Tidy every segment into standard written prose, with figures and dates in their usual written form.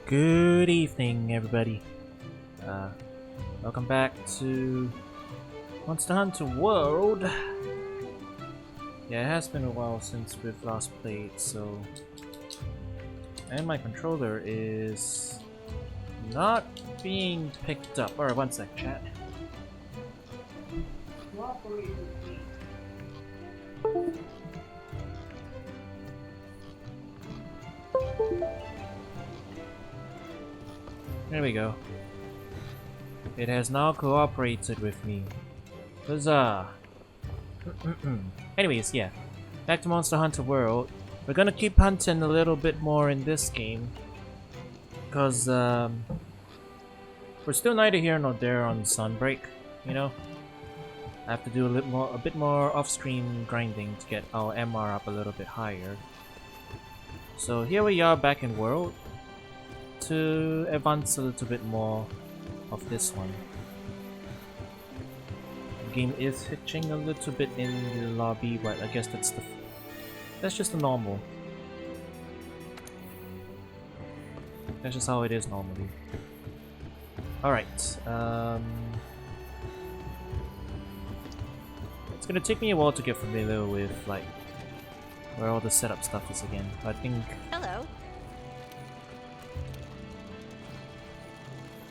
Good evening, everybody. Welcome back to Monster Hunter World. Yeah, it has been a while since we've last played, so... And my controller is... not being picked up. Alright, one sec, chat. There we go. It has now cooperated with me. Huzzah! Anyways, yeah. Back to Monster Hunter World. We're gonna keep hunting a little bit more in this game. Because, we're still neither here nor there on Sunbreak, you know? I have to do a bit more off-screen grinding to get our MR up a little bit higher. So here we are back in World. To advance a little bit more of this one. The game is hitching a little bit in the lobby, but I guess that's just the normal. That's just how it is normally. Alright, it's gonna take me a while to get familiar with like where all the setup stuff is again. I think. Hello.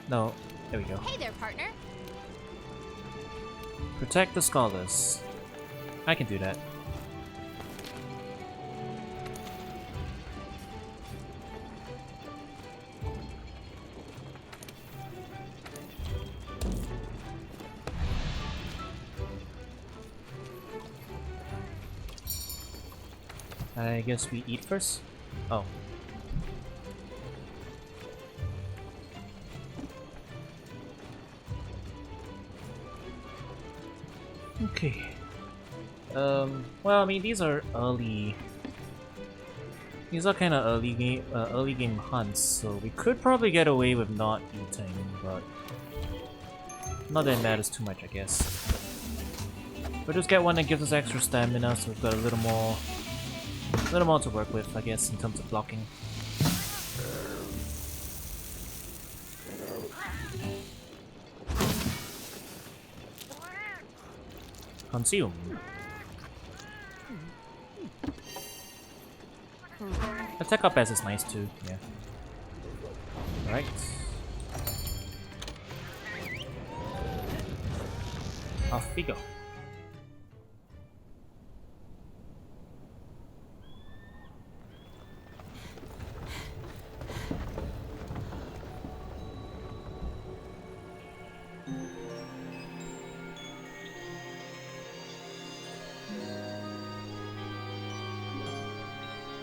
No, there we go. Hey there, partner. Protect the scholars. I can do that. I guess we eat first? Oh. Okay. Well, I mean, these are early. These are kind of early game hunts, so we could probably get away with not eating, but not that it matters too much, I guess. We'll just get one that gives us extra stamina, so we've got a little more to work with, I guess, in terms of blocking. Consume. Attack up as is nice too, yeah. Alright. Off we go.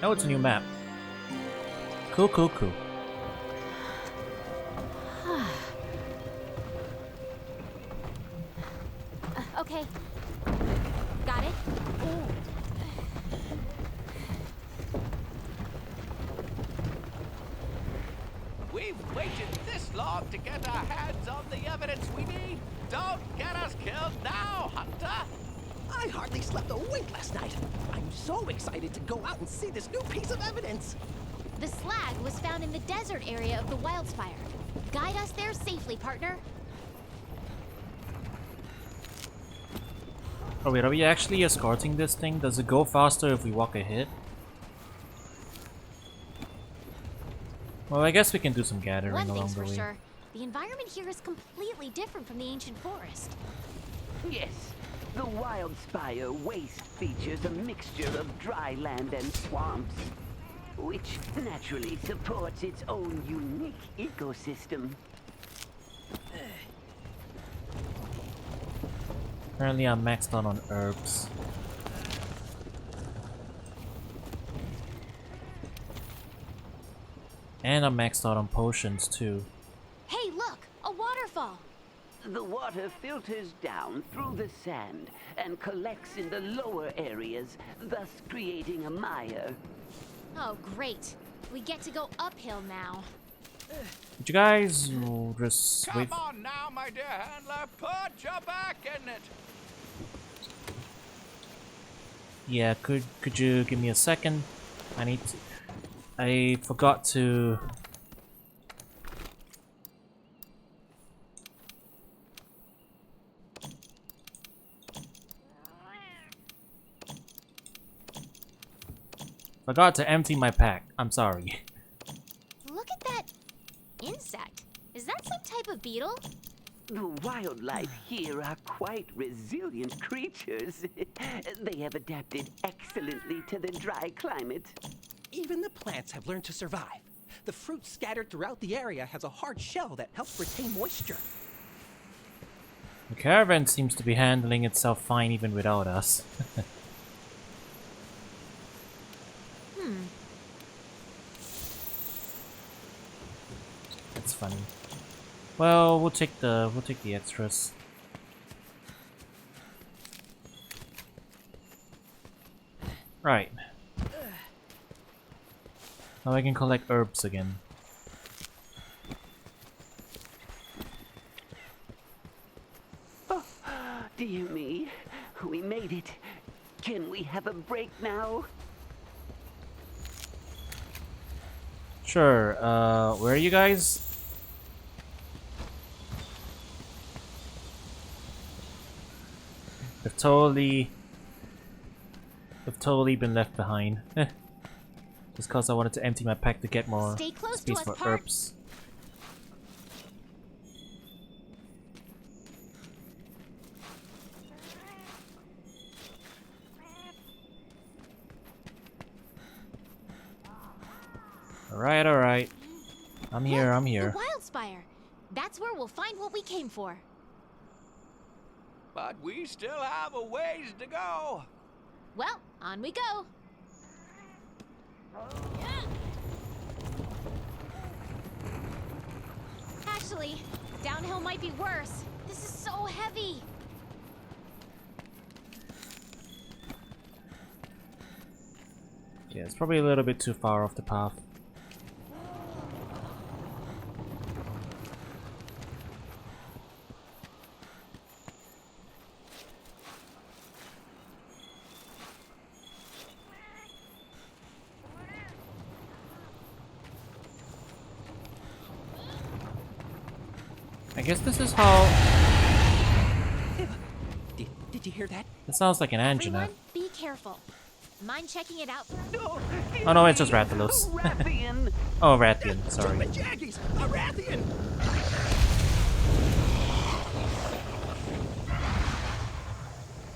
Oh, it's a new map. Cool, cool, cool. Okay. Got it? We've waited this long to get our hands on the evidence we need. Don't get us killed now, Hunter! I hardly slept a wink last night. I'm so excited to go out and see this new piece of evidence. The slag was found in the desert area of the Wildspire. Guide us there safely, partner. Oh wait, are we actually escorting this thing? Does it go faster if we walk ahead? Well, I guess we can do some gathering One along thing's the for way. sure. The environment here is completely different from the ancient forest. Yes, the Wildspire waste features a mixture of dry land and swamps, which naturally supports its own unique ecosystem. Apparently I'm maxed out on herbs. And I'm maxed out on potions too. Hey, look! A waterfall! The water filters down through the sand and collects in the lower areas, thus creating a mire. Oh, great. We get to go uphill now. Would you guys just Come wait? on now, my dear handler, put your back in it! Yeah, could you give me a second? I forgot to Forgot to empty my pack. I'm sorry. Look at that insect. Is that some type of beetle? The wildlife here are quite resilient creatures. They have adapted excellently to the dry climate. Even the plants have learned to survive. The fruit scattered throughout the area has a hard shell that helps retain moisture. The caravan seems to be handling itself fine even without us. That's funny. Well, we'll take the extras. Right. Now I can collect herbs again. Oh, dear me. We made it. Can we have a break now? Sure, where are you guys? They've totally been left behind. Just cause I wanted to empty my pack to get more Stay close space to us, for Park. herbs. Alright. I'm here, Look, I'm here. The wild spire. That's where we'll find what we came for. But we still have a ways to go. Well, on we go. Actually, downhill might be worse. This is so heavy. Yeah, it's probably a little bit too far off the path. I guess this is how... Did you hear that? It sounds like an angina. Everyone, be careful. Mind checking it out for Oh no, it's just Rathian. Rathian! Oh, Rathian, sorry. Jumpin' Jaggies! A Rathian!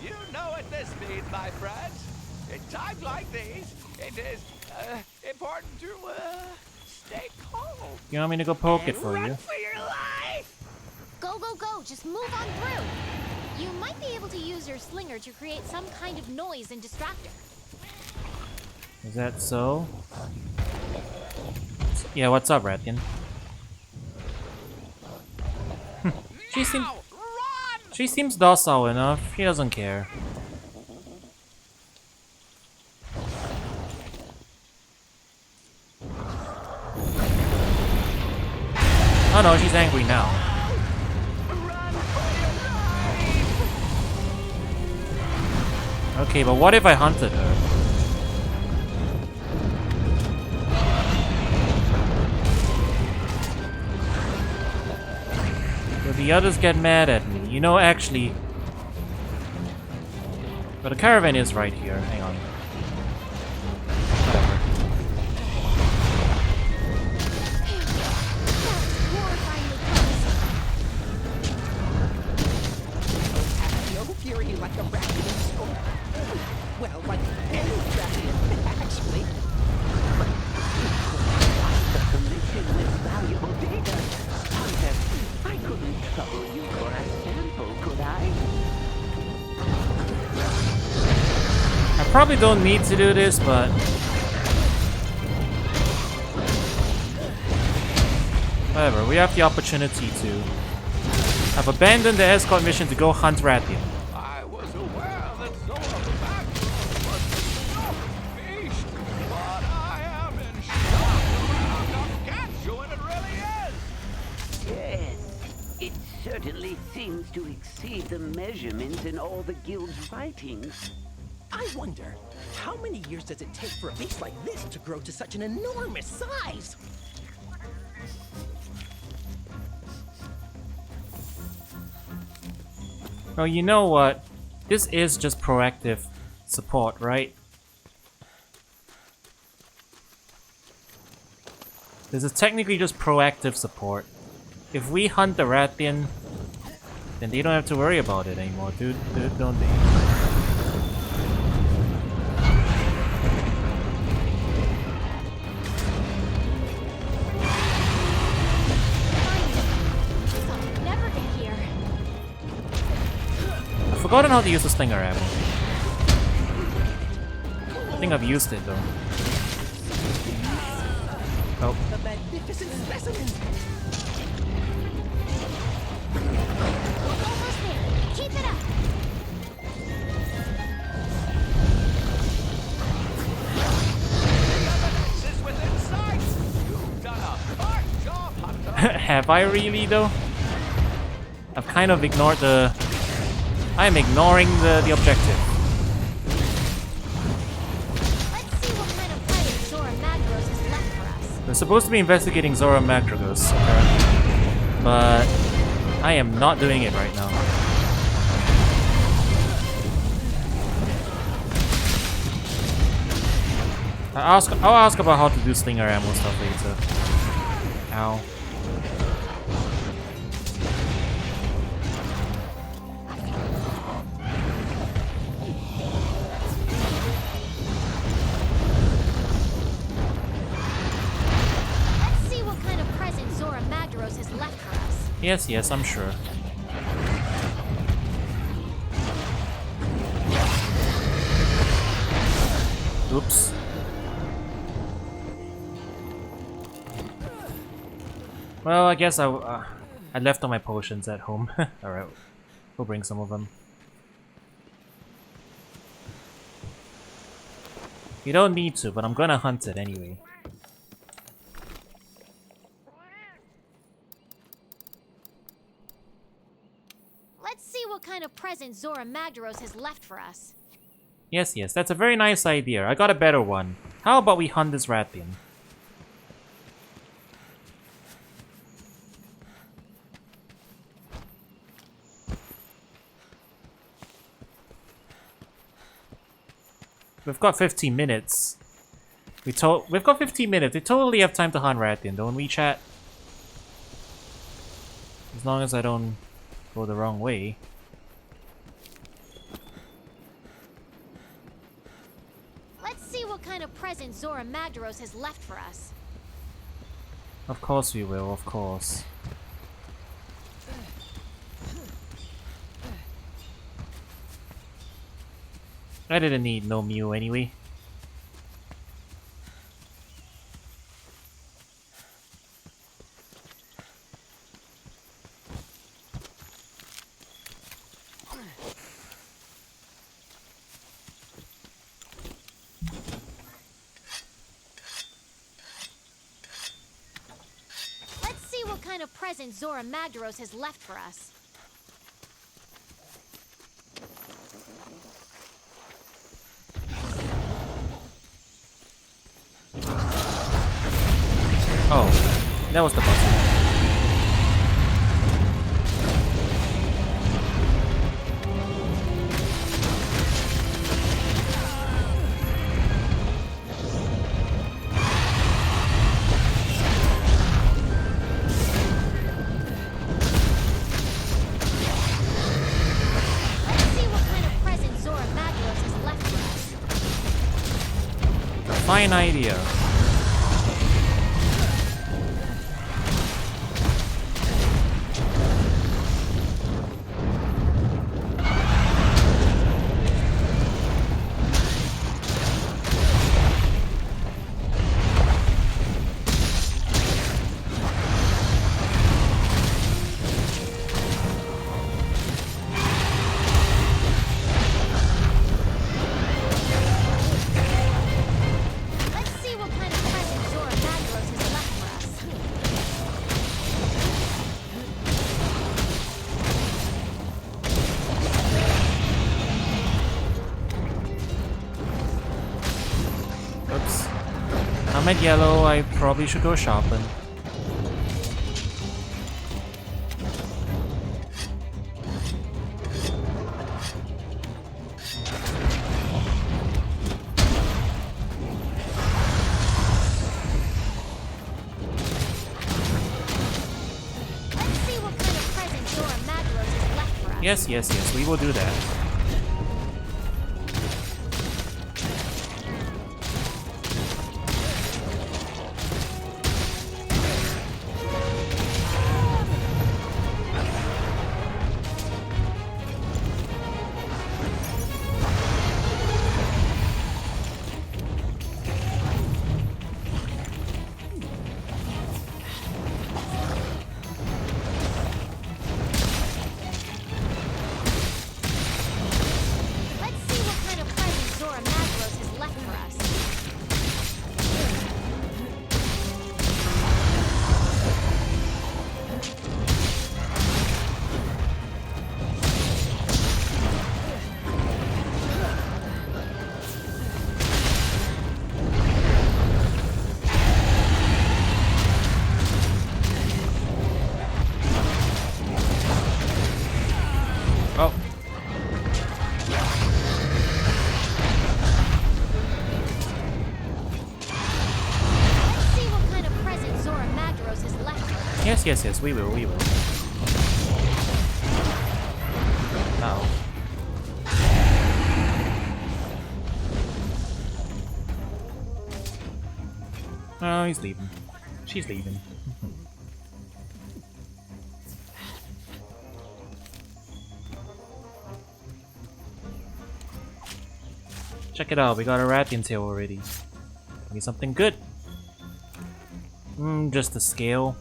You know what this means, my friends. In times like these, it is important to stay calm. You want me to go poke it And for run you? for your life. Go, go, go! Just move on through! You might be able to use your slinger to create some kind of noise and distractor. Is that so? Yeah, what's up, Rathian? Now, run! She seems docile enough. She doesn't care. Oh no, she's angry now. Okay, but what if I hunted her? Will the others get mad at me? You know, actually... But the caravan is right here. Hang on. Whatever. No fury like a Rathian. Well, like any Rathian, actually. The mission with valuable data. Hunter, I couldn't trouble you for a sample, could I? I probably don't need to do this, but... Whatever, we have the opportunity to... I've abandoned the escort mission to go hunt Rathian. I was aware that some of the background was a stuffed beast, but I am in shock around how gargantuan it really is. Yes. It certainly seems to exceed the measurements in all the guild's writings. I wonder, how many years does it take for a beast like this to grow to such an enormous size? Well, you know what? This is just proactive support, right? This is technically just proactive support. If we hunt the Rathian, then they don't have to worry about it anymore, dude, don't they? I'll never get here. I've forgotten how to use the slinger ammo. I think I've used it though. Oh. A magnificent specimen. Almost there. Keep it up. Evidence is within sight. You've done a fine job, Hunter. Have I really though? I've kind of ignored the... I'm ignoring the objective. Let's see what kind of present Zora Magdaros has left for us. We're supposed to be investigating Zora Magdaros, apparently. But I am not doing it right now. I'll ask about how to do slinger ammo stuff later. Ow. Let's see what kind of present Zora Magdaros has left for us. Yes, I'm sure. Oops. Well, I guess I left all my potions at home. Alright, we'll bring some of them. You don't need to, but I'm gonna hunt it anyway. Let's see what kind of present Zora Magdaros has left for us. Yes, that's a very nice idea. I got a better one. How about we hunt this Rathian? We've got 15 minutes. We've got 15 minutes. We totally have time to hunt Rathian, don't we, chat? As long as I don't go the wrong way. Let's see what kind of present Zora Magdaros has left for us. Of course we will, of course. I didn't need no Mew anyway. Let's see what kind of present Zora Magdaros has left for us. Oh, that was the button. Let's see what kind of present Zora Magdaros has left for us. Fine idea. Let's see what kind of present Zora Magdaros has left for us. Oops. I'm at yellow, I probably should go shopping. Yes, yes, yes, we will do that. Let's see what kind of present Zora Magdaros has left for us. Oh. Let's see what kind of present Zora Magdaros has left for us. Yes, yes, yes, we will, we will. Uh-oh. Oh, he's leaving. She's leaving. Check it out, we got a Rathian tail already. Give me something good. Just a scale.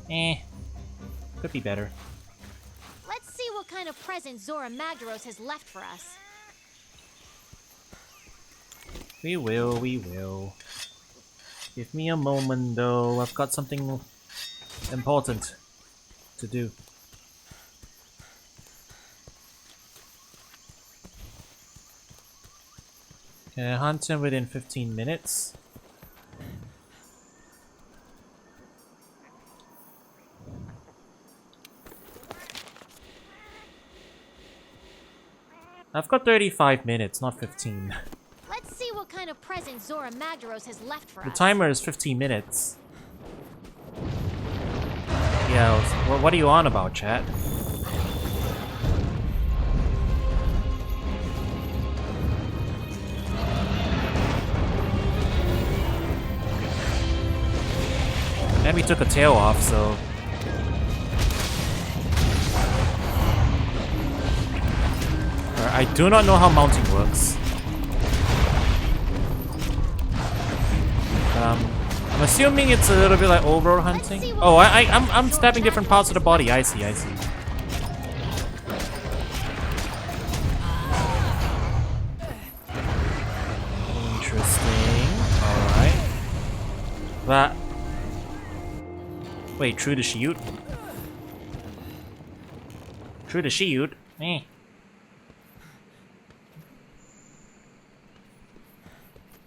Could be better. Let's see what kind of present Zora Magdaros has left for us. We will, we will. Give me a moment though, I've got something important to do. Can I hunt him within 15 minutes? I've got 35 minutes, not 15. Let's see what kind of present Zora Magdaros has left for The us. timer is 15 minutes. Yeah, what are you on about, chat? And we took a tail off, so... I do not know how mounting works. I'm assuming it's a little bit like overall hunting. Oh, I'm stabbing different parts of the body. I see, I see. Interesting. Alright. That... Wait, true to shield? True to shield? Eh.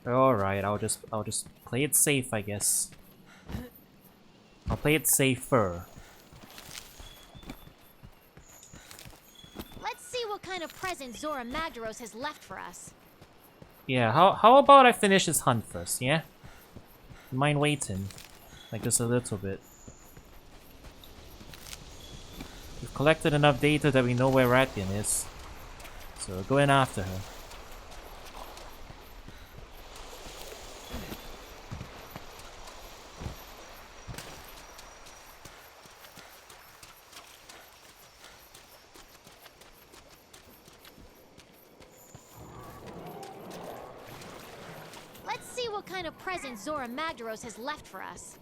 Alright, I'll just play it safe, I guess. I'll play it safer. Let's see what kind of present Zora Magdaros has left for us. Yeah, how about I finish this hunt first, yeah? Mind waiting? Like just a little bit. We've collected enough data that we know where Rathian is. So we're going after her. Let's see what kind of present Zora Magdaros has left for us.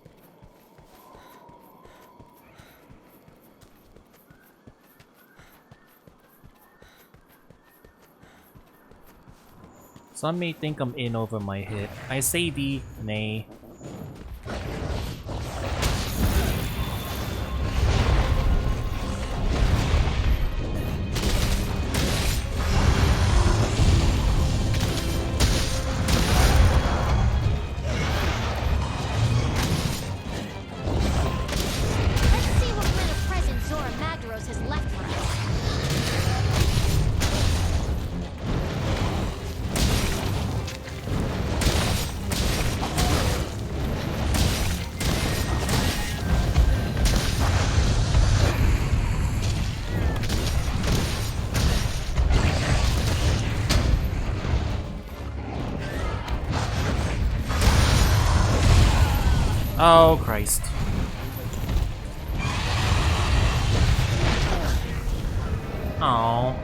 Some may think I'm in over my head. I say D, nay. Let's see what kind of present Zora Magdaros has left for us. Oh, Christ. Oh.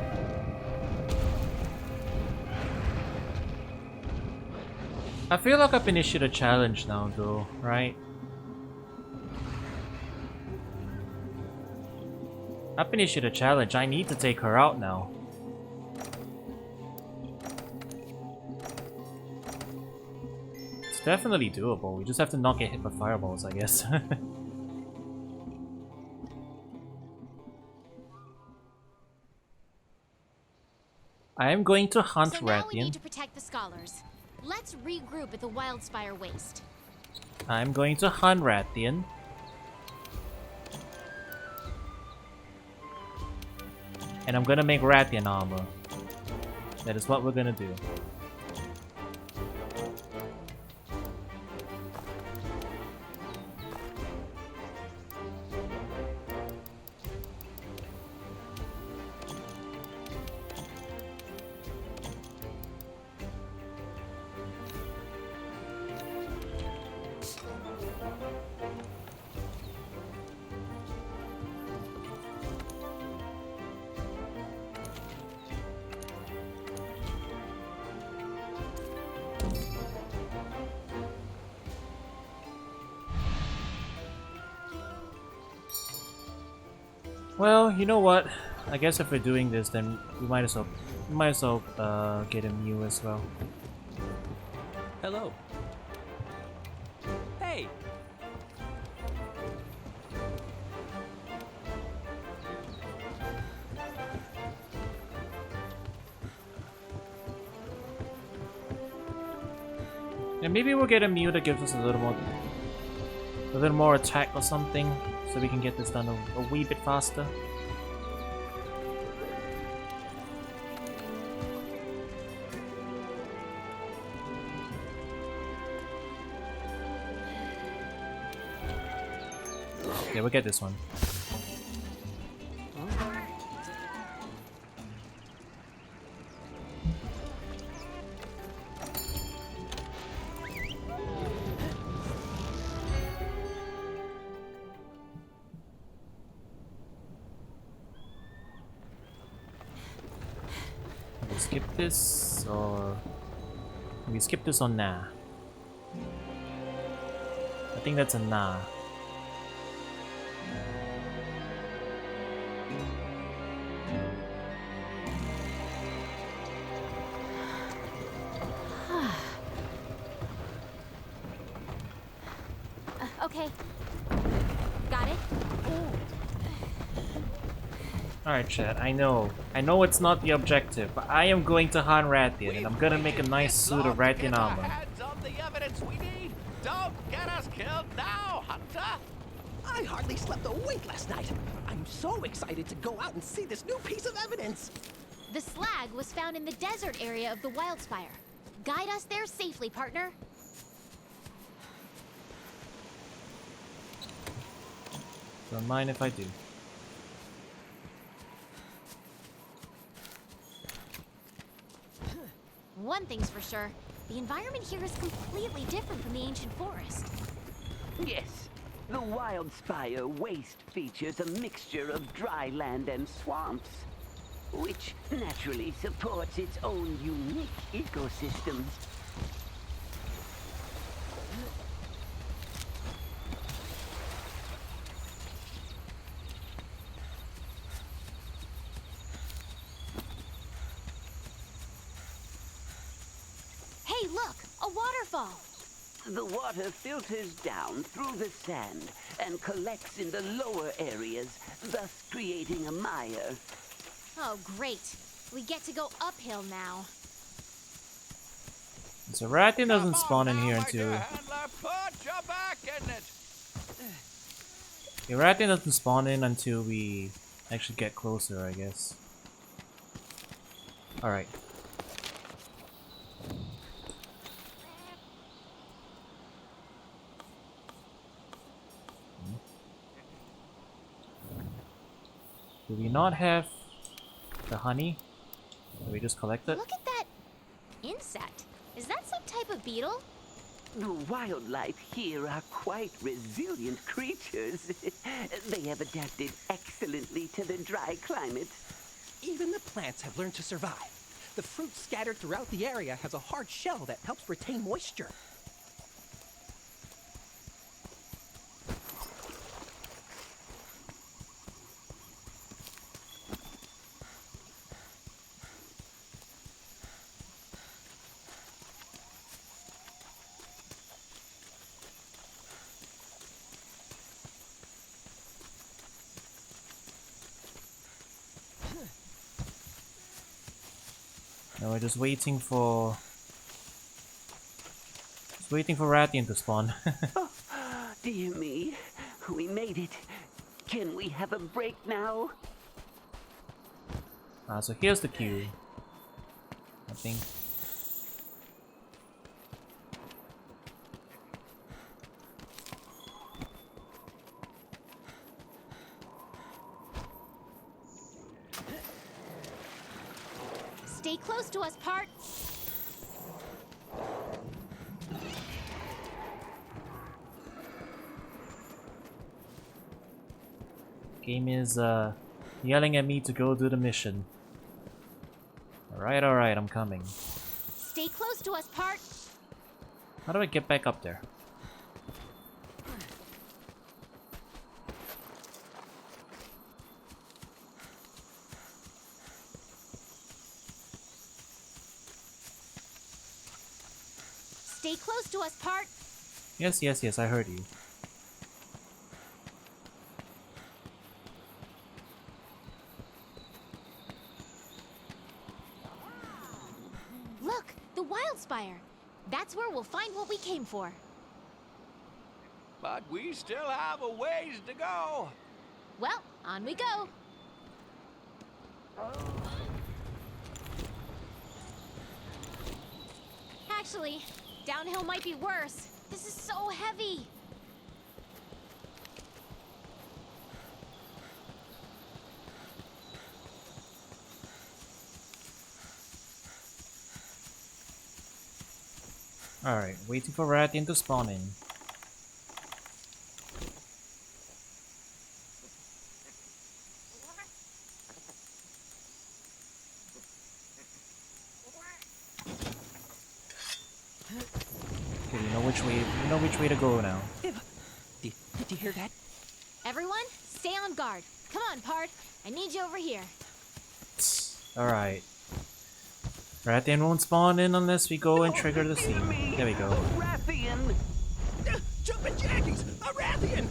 I feel like I've been issued a challenge now, though, right? I've been issued a challenge. I need to take her out now. It's definitely doable. We just have to not get hit by fireballs, I guess. I am going to hunt So now we need Rathian. to protect the scholars. Let's regroup at the Wildspire Waste. I'm going to hunt Rathian. And I'm gonna make Rathian armor. That is what we're gonna do. Well, you know what? I guess if we're doing this, then we might as well get a Mew as well. Hello. Hey. And maybe we'll get a Mew that gives us a little more attack or something, so we can get this done a wee bit faster. Yeah, we'll get this one. We'll skip this, or we skip this on nah. I think that's a nah. Okay. Got it? Alright, chat, I know it's not the objective, but I am going to hunt Rathian, and I'm gonna make a nice suit of Rathian armor. Hands on the evidence we need. Don't get us killed now, Hunter. I hardly slept a wink last night. I'm so excited to go out and see this new piece of evidence. The slag was found in the desert area of the Wildspire. Guide us there safely, partner. Don't mind if I do. One thing's for sure, the environment here is completely different from the ancient forest. Yes, the Wildspire Waste features a mixture of dry land and swamps, which naturally supports its own unique ecosystem. Hey, look! A waterfall! The water filters down through the sand and collects in the lower areas, thus creating a mire. Oh, great. We get to go uphill now. So Rathian doesn't Come spawn on in here now, my until... dear handler, put your back in it. Yeah, Rathian doesn't spawn in until we actually get closer, I guess. Alright. Do we not have the honey? Did we just collect it? Look at that insect. Is that some type of beetle? The wildlife here are quite resilient creatures. They have adapted excellently to the dry climate. Even the plants have learned to survive. The fruit scattered throughout the area has a hard shell that helps retain moisture. Now we're just waiting for Rathian to spawn. Dear me, we made it. Can we have a break now? So here's the queue. I think. Stay close to us, Part. Game is yelling at me to go do the mission. Alright, I'm coming. Stay close to us, Part. How do I get back up there? Stay close to us, Part. Yes, I heard you. Look, the wild spire. That's where we'll find what we came for. But we still have a ways to go. Well, on we go. Actually, downhill might be worse. This is so heavy. Alright, waiting for Rathian to spawn in. Okay, we know which way to go now. Did you hear that? Everyone, stay on guard. Come on, Part. I need you over here. Alright. Rathian won't spawn in unless we go and trigger the scene. There we go. Rathian! Jumpin' Jackies! A Rathian!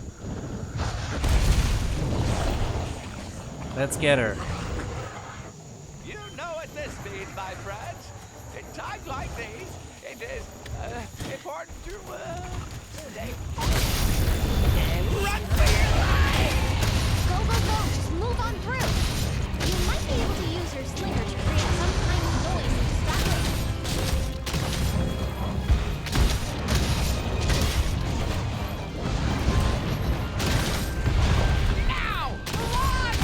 Let's get her. You know at this speed, my friends, in times like these, it is important to stay and run for your life! Go, go, go! Just move on through! You might be able to use your slinger to create some kind of noise and distract them. Now! Run!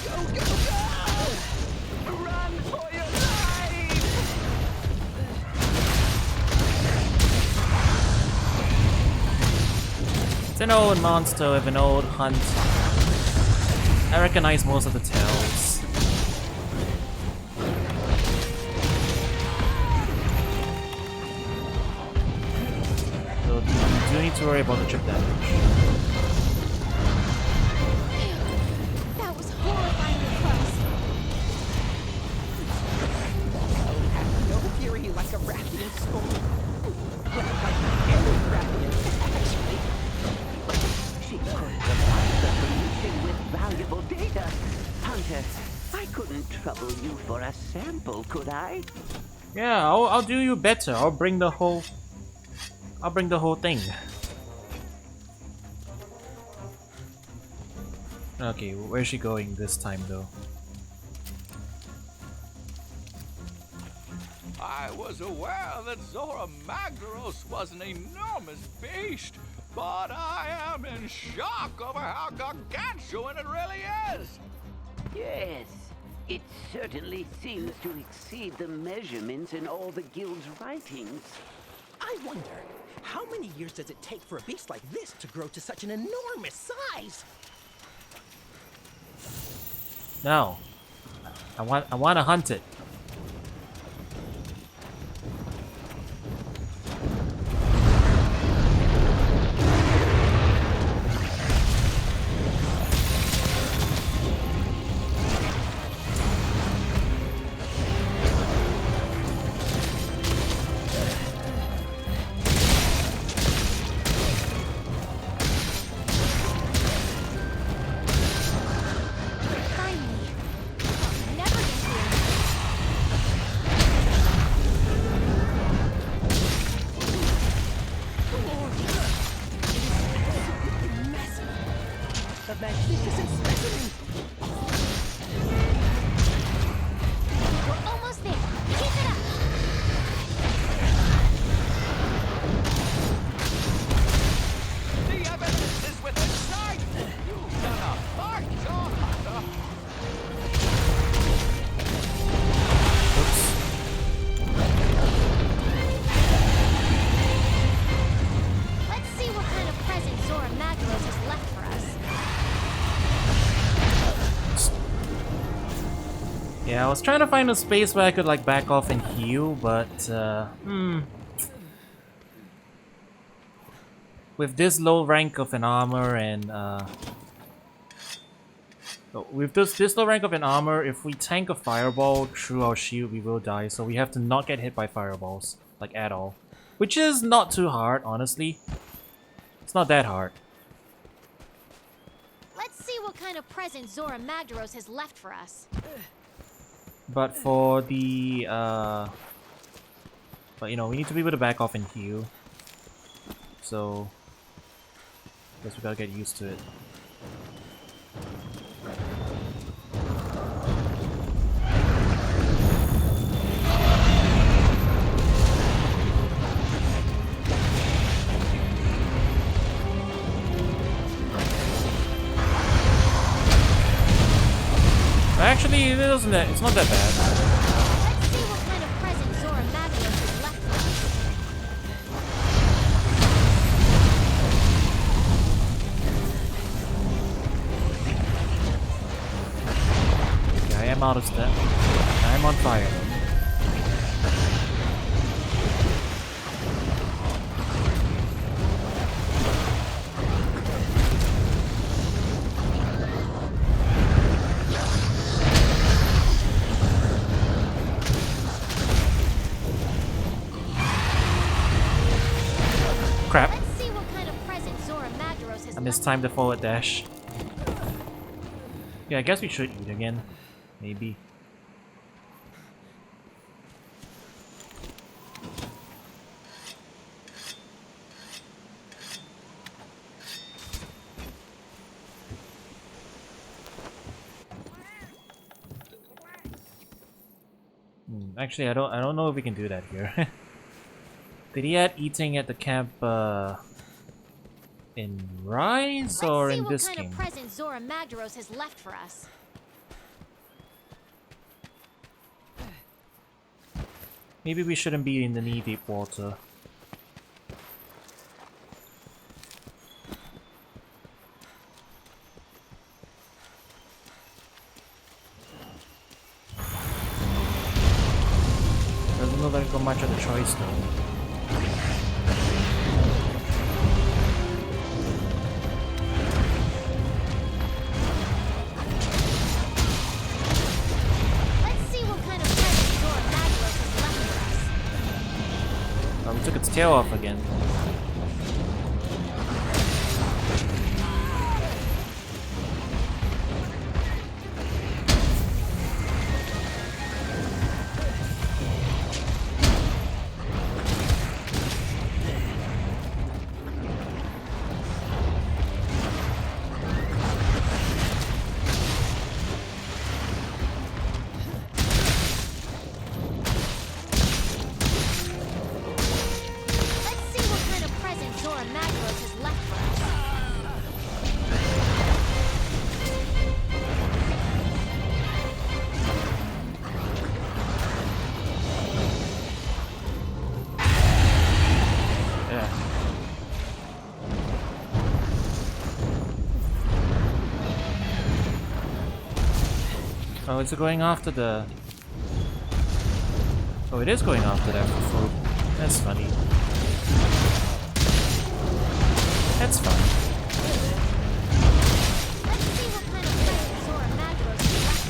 Go, go, go! Run for your life! It's an old monster with an old hunt. I recognize most of the tells. So you do need to worry about the chip damage. That was horrifyingly close. No fury like a Rathian soul. Well, like any Rathian, actually. She could provide the solution with valuable data. Hunter, I couldn't trouble you for a sample, could I? Yeah, I'll do you better. I'll bring the whole thing. Okay, where's she going this time though? I was aware that Zora Magdaros was an enormous beast, but I am in shock over how gargantuan it really is. Yes, it certainly seems to exceed the measurements in all the guild's writings. I wonder, how many years does it take for a beast like this to grow to such an enormous size? No. I want to hunt it. Yeah, I was trying to find a space where I could like back off and heal, but with this low rank of an armor and with this low rank of an armor, if we tank a fireball through our shield, we will die. So we have to not get hit by fireballs, like at all, which is not too hard, honestly. It's not that hard. Let's see what kind of present Zora Magdaros has left for us. But for the but you know, we need to be able to back off and heal. So I guess we gotta get used to it. Actually, it's not that bad. Let's see what kind of present Zora Magdaros has left for us. Okay, I am out of step. I am on fire. Crap. Let's see what kind of present Zora Magdaros has I missed time to forward dash. Yeah, I guess we should eat again. Maybe. Actually, I don't know if we can do that here. Did he add eating at the camp in Rise or in this game? Let's see what kind of present Zora Magdaros has left for us. Maybe we shouldn't be in the knee-deep water. Doesn't look like we've got much of a choice though. We took its tail off again. Oh, is it going after the... Oh, it is going after that for food. That's funny. That's fun. Let's see what kind of present Zora Magdaros has left for us.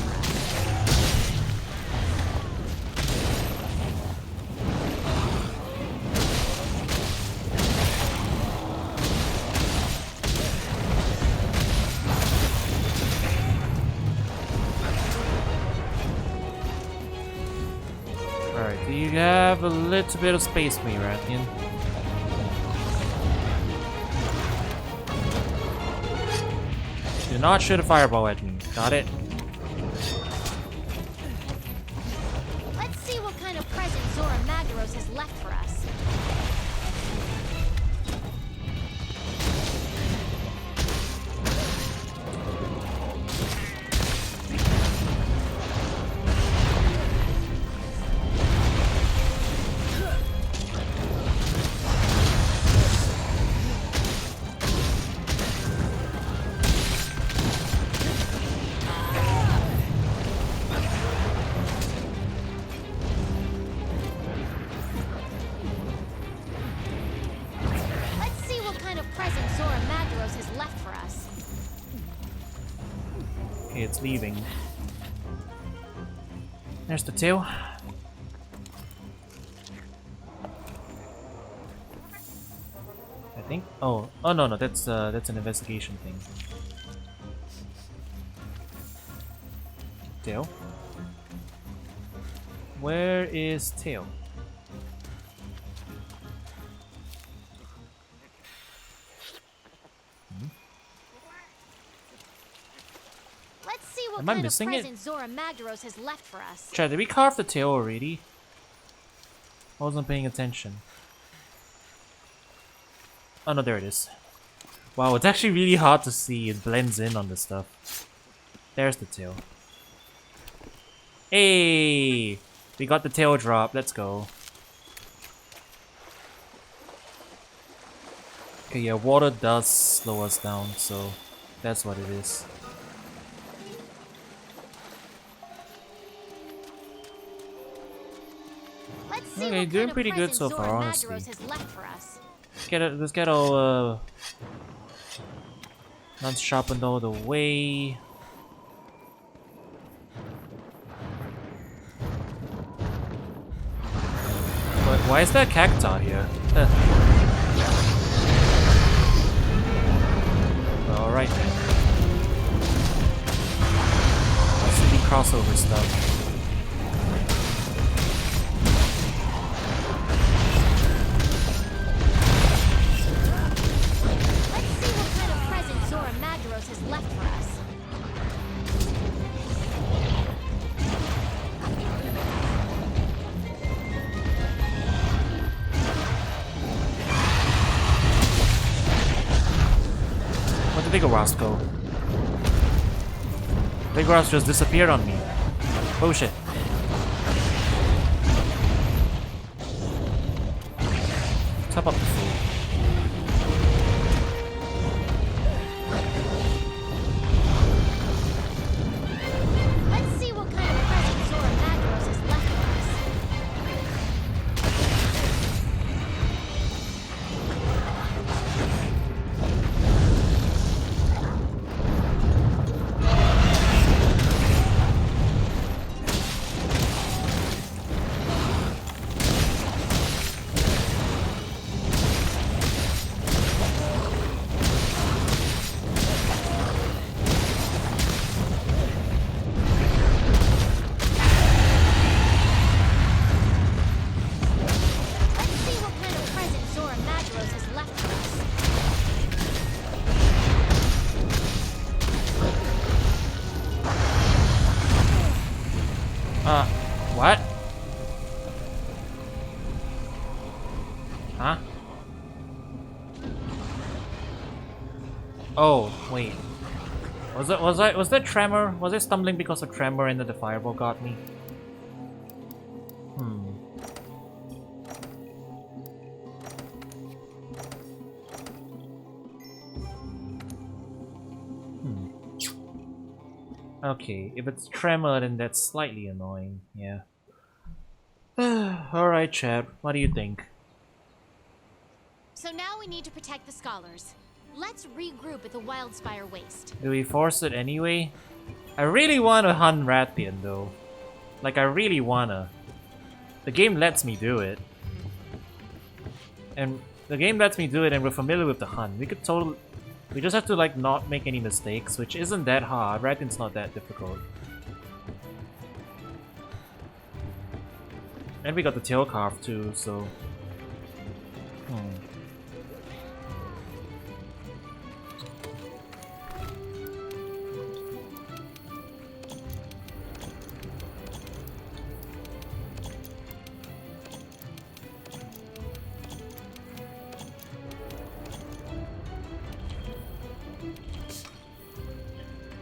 Alright, do you have a little bit of space for me, Rathian? Do not shoot a fireball at me. Got it? Let's see what kind of present Zora Magdaros has left for us. Let's see what kind of present Zora Magdaros has left for us. Okay, it's leaving. There's the tail. I think. Oh no, that's an investigation thing. Tail. Where is tail? Let's see what Am I kind of missing it? present Zora Magdaros has left for us. Chad, did we carve the tail already? I wasn't paying attention. Oh no, there it is. Wow, it's actually really hard to see. It blends in on the stuff. There's the tail. Hey! We got the tail drop. Let's go. Okay, yeah, water does slow us down, so that's what it is. Let's see Okay, what doing kind pretty of good present so Zora far, honestly. Magdaros has left for us. Let's get all guns sharpened all the way. But why is that cacti here? Alright then. Silly crossover stuff. Let's see what kind of present Zora Magdaros has left for us. Where'd the bigger wasp go? Big wasp just disappeared on me. Oh shit. Top up the food. Let's see what kind of present Zora Magdaros has left for us. Let's see what kind of present Zora Magdaros has left for us. What? Huh? Oh, wait. Was that tremor? Was I stumbling because of tremor and then the fireball got me? Okay, if it's tremor, then that's slightly annoying. Yeah. Alright, Chad. What do you think? So now we need to protect the scholars. Let's regroup at the Wildspire Waste. Do we force it anyway? I really want to hunt Rathian though. Like, I really wanna. The game lets me do it. And the game lets me do it and we're familiar with the hunt. We could totally... We just have to like not make any mistakes, which isn't that hard. Rathian's not that difficult. And we got the tail carve too, so...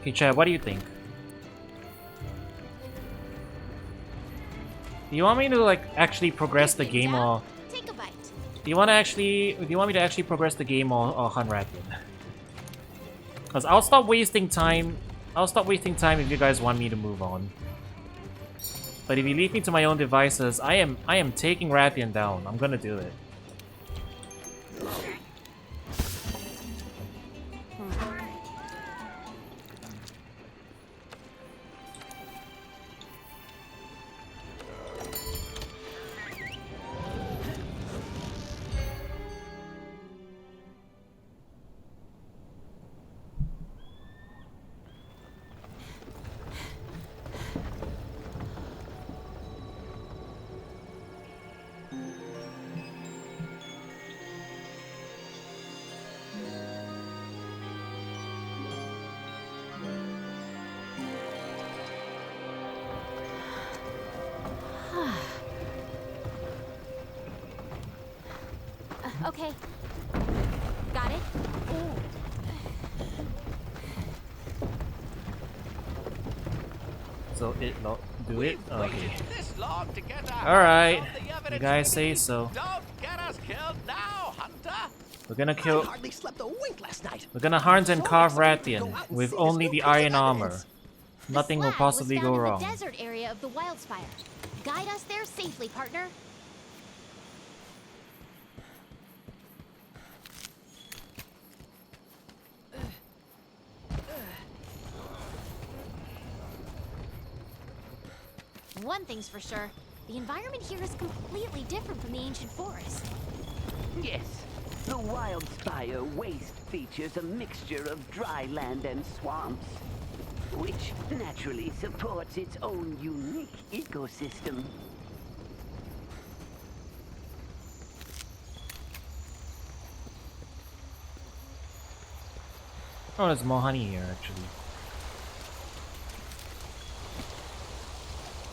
Okay, Chad, what do you think? Do you want me to like actually progress the game, or Take a bite. do you want me to actually progress the game or hunt Rathian? Because I'll stop wasting time. I'll stop wasting time if you guys want me to move on. But if you leave me to my own devices, I am taking Rathian down. I'm gonna do it. Okay. Got it? So it not do it? Okay. Waited this long to get out. Alright. All the You evidence guys we say need. so. Don't get us killed now, Hunter. We're gonna I kill. hardly slept a wink last night. We're gonna hunt and So carve excited to go Rathian out and with see only this the new piece iron of armor. evidence. Nothing The will slab possibly was go found wrong. in the desert area of the Wildspire. Guide us there safely, partner. One thing's for sure, the environment here is completely different from the ancient forest. Yes, the Wildspire Waste features a mixture of dry land and swamps, which naturally supports its own unique ecosystem. Oh, there's more honey here actually.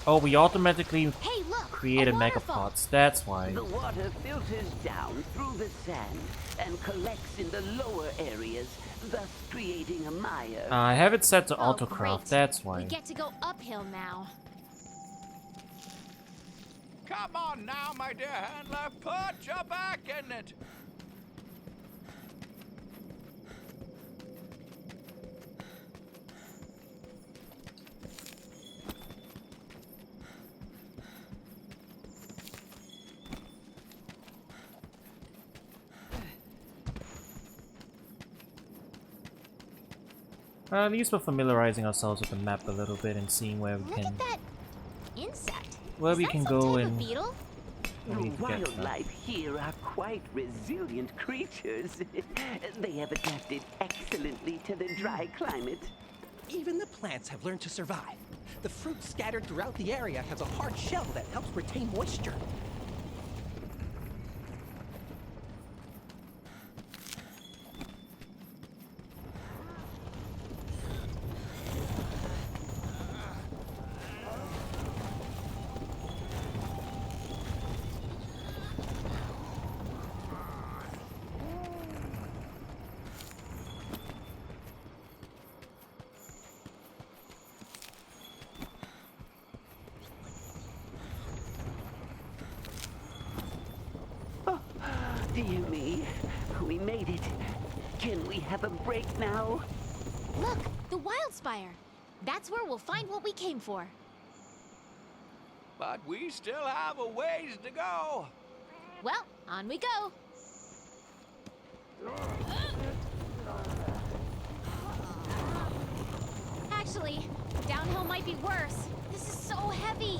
Oh, we automatically Hey, look! created a mega waterfall. pots. That's why. The water filters down through the sand and collects in the lower areas, thus creating a mire. I have it set to Oh, autocraft. great. That's We why. get to go uphill now. Come on now, my dear handler. Put your back in it. At least we're familiarizing ourselves with the map a little bit and seeing where we Look can, at that insect. where Is we that can some go type of and. beetle? where we The can get stuff. wildlife here are quite resilient creatures. They have adapted excellently to the dry climate. Even the plants have learned to survive. The fruit scattered throughout the area has a hard shell that helps retain moisture. Dear me, we made it. Can we have a break now? Look, the Wildspire. That's where we'll find what we came for. But we still have a ways to go. Well, on we go. Actually, downhill might be worse. This is so heavy.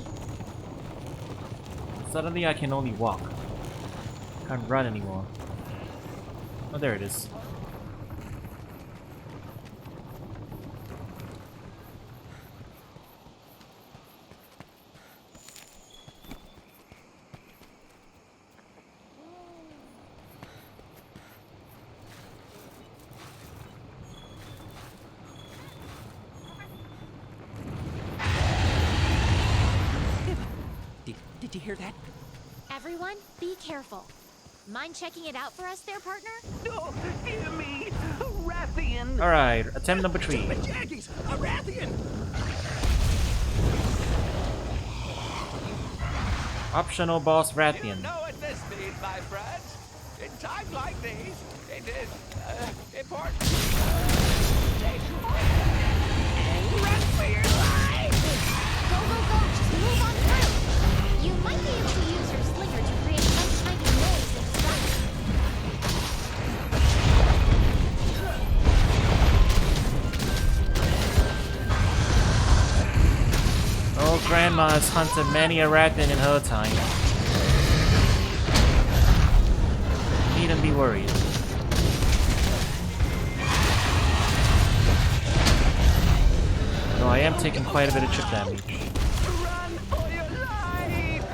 Suddenly I can only walk. Can't run anymore. Oh, there it is. Did you hear that? Everyone, be careful. Mind checking it out for us there, partner? Oh, dear me! Rathian! Alright, attempt number 3. Jaggies! A Rathian! Optional boss You Rathian. know at this speed, my friends. In times like these, it is important. Stay run for your life! Go, go, go! Just move on through! You might be able to use your slinger to create some kind of noise and distract. Oh, Grandma has hunted many a Rathian in her time. Needn't be worried. Though I am taking quite a bit of chip damage. Run for your life!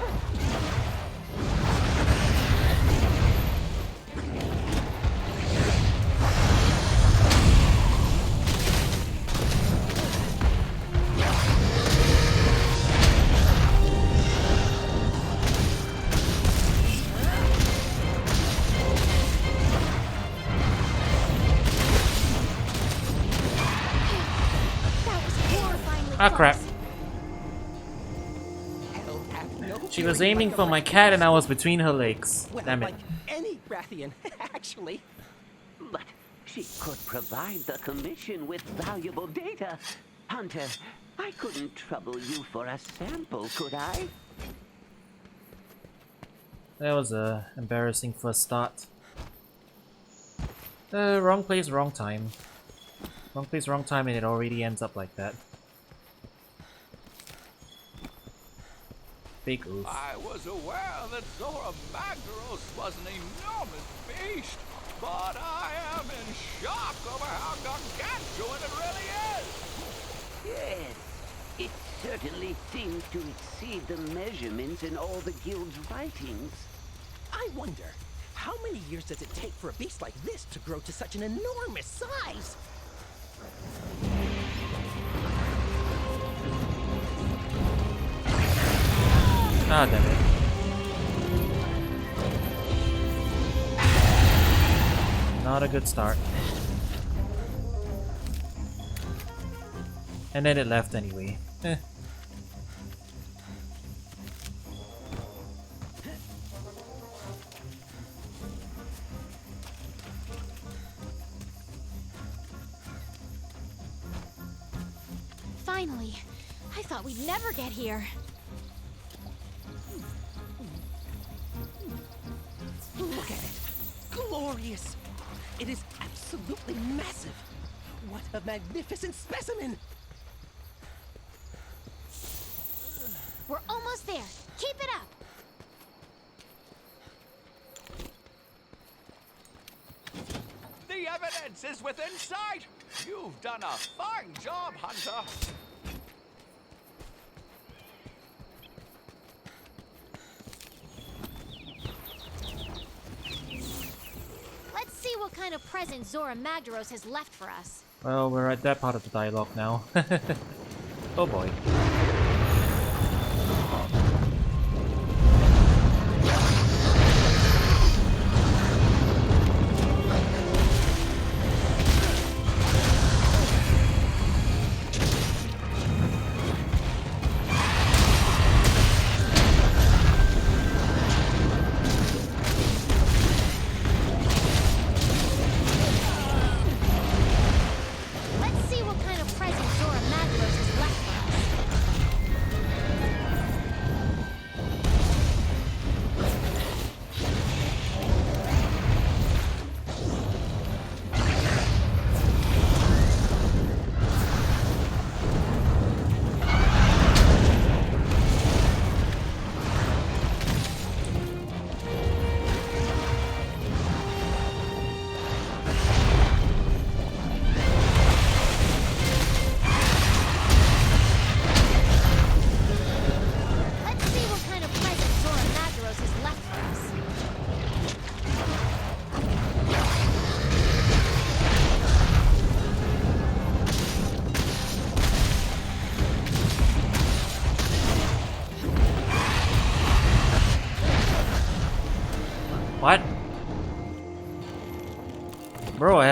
That was horrifyingly Ah, crap. close. Hell hath no She was fury aiming like a for my Rathian cat and I soul. was between her legs. Well, Damn it. like any Rathian, actually. But she could provide the commission with valuable data. Hunter, I couldn't trouble you for a sample, could I? That was a embarrassing first start. Wrong place, wrong time. Wrong place, wrong time, and it already ends up like that. Big oof. I was aware that Jyuratodus was an enormous beast, but I am in shock over how gargantuan it really is. Yes, it certainly seems to exceed the measurements in all the guild's writings. I wonder, how many years does it take for a beast like this to grow to such an enormous size? Ah, damn it. Not a good start. And then it left anyway. Eh. Finally. I thought we'd never get here. Look at it. Glorious. It is absolutely massive. What a magnificent specimen. We're almost there. Keep it up. The evidence is within sight. You've done a fine job, Hunter. Let's see what kind of present Jyuratodus has left for us. Well, we're at that part of the dialogue now. Oh boy. Let's see what kind of present Jyuratodus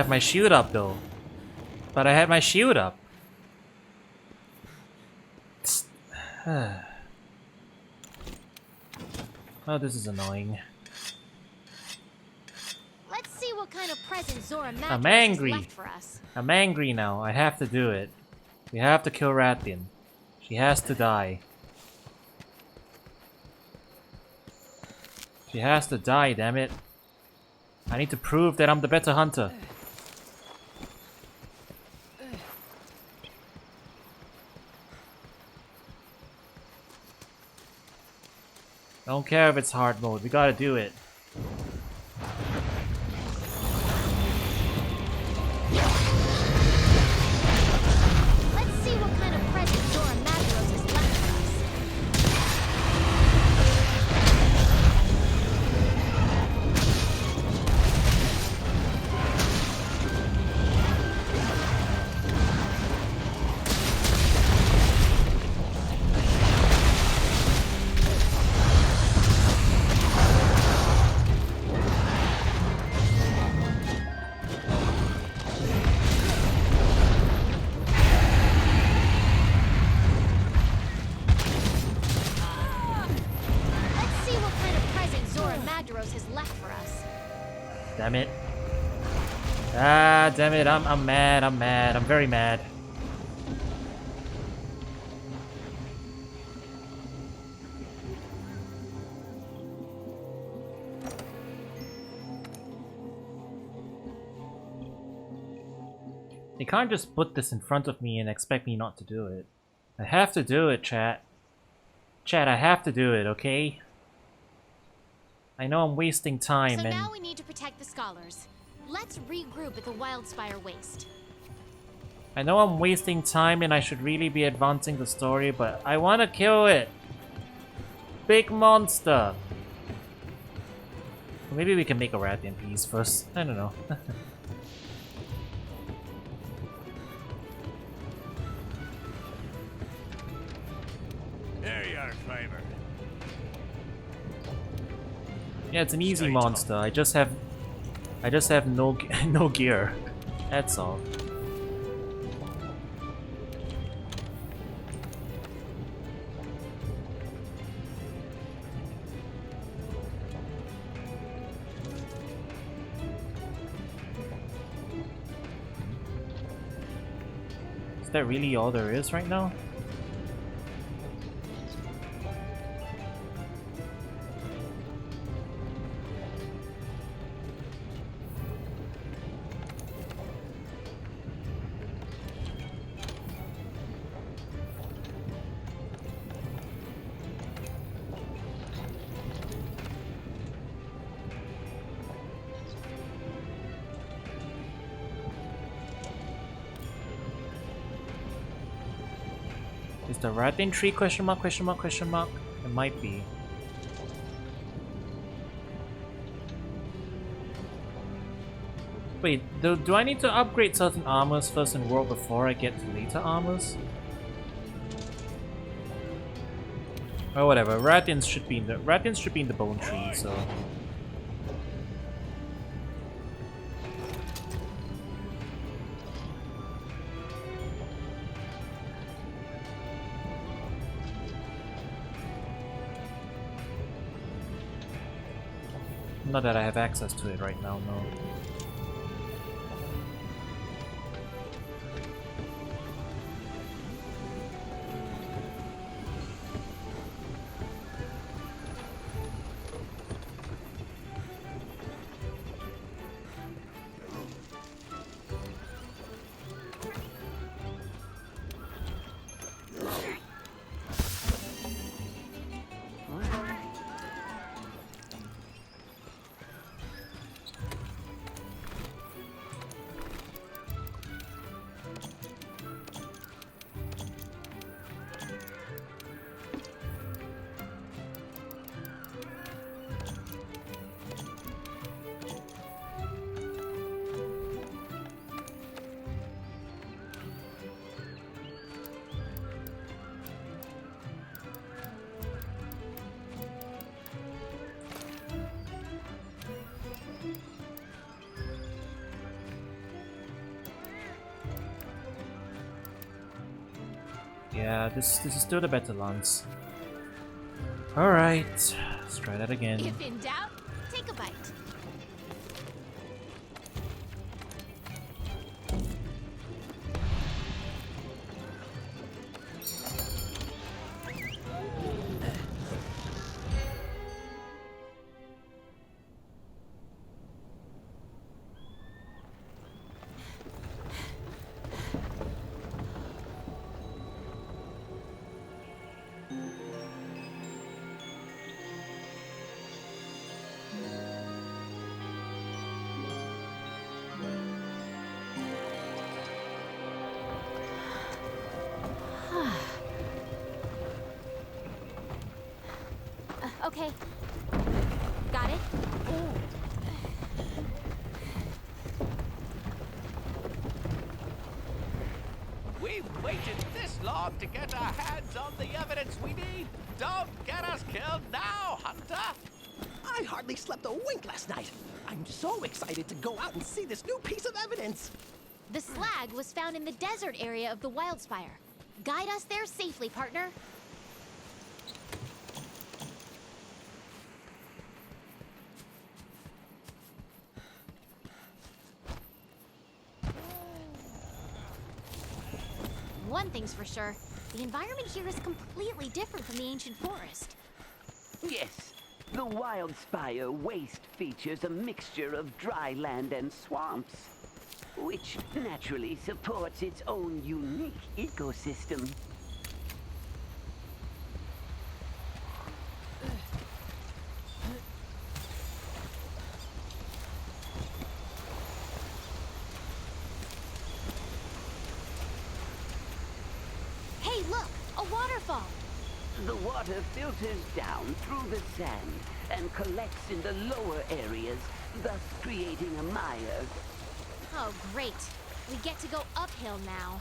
have my shield up though. But I had my shield up. Oh, this is annoying. Let's see what kind of present Zora I'm Madros has angry. left for us. I'm angry now. I have to do it. We have to kill Rathian. She has to die. She has to die, damn it. I need to prove that I'm the better hunter. Don't care if it's hard mode, we gotta do it. Let's see what kind of present Zora Madros has left for us. Damn it. Ah, damn it. I'm mad. I'm mad. I'm very mad. They can't just put this in front of me and expect me not to do it. I have to do it, chat. Chat, I have to do it, okay? I know I'm wasting time So and... now we need to protect the scholars. Let's regroup at the Wildspire Waste. I know I'm wasting time and I should really be advancing the story, but I want to kill it! Big monster! Maybe we can make a Rathian piece first. I don't know. There you are, Fiber. Yeah, it's an easy Shite monster. I just have no no gear. That's all. Is that really all there is right now? Is the Rathian tree question mark, question mark, question mark? It might be. Wait, do I need to upgrade certain armors first in world before I get to later armors? Or whatever, Rathians should be in the bone tree, so... Not that I have access to it right now, no. Yeah, this is still the better lance. Alright, let's try that again. If in doubt, take a bite. Okay. Got it? We've waited this long to get our hands on the evidence we need. Don't get us killed now, Hunter. I hardly slept a wink last night. I'm so excited to go out and see this new piece of evidence. The slag was found in the desert area of the Wildspire. Guide us there safely, partner. One thing's for sure, the environment here is completely different from the ancient forest. Yes, the Wildspire waste features a mixture of dry land and swamps, which naturally supports its own unique ecosystem. Hey, look! A waterfall! The water filters down through the sand and collects in the lower areas, thus creating a mire. Oh, great. We get to go uphill now.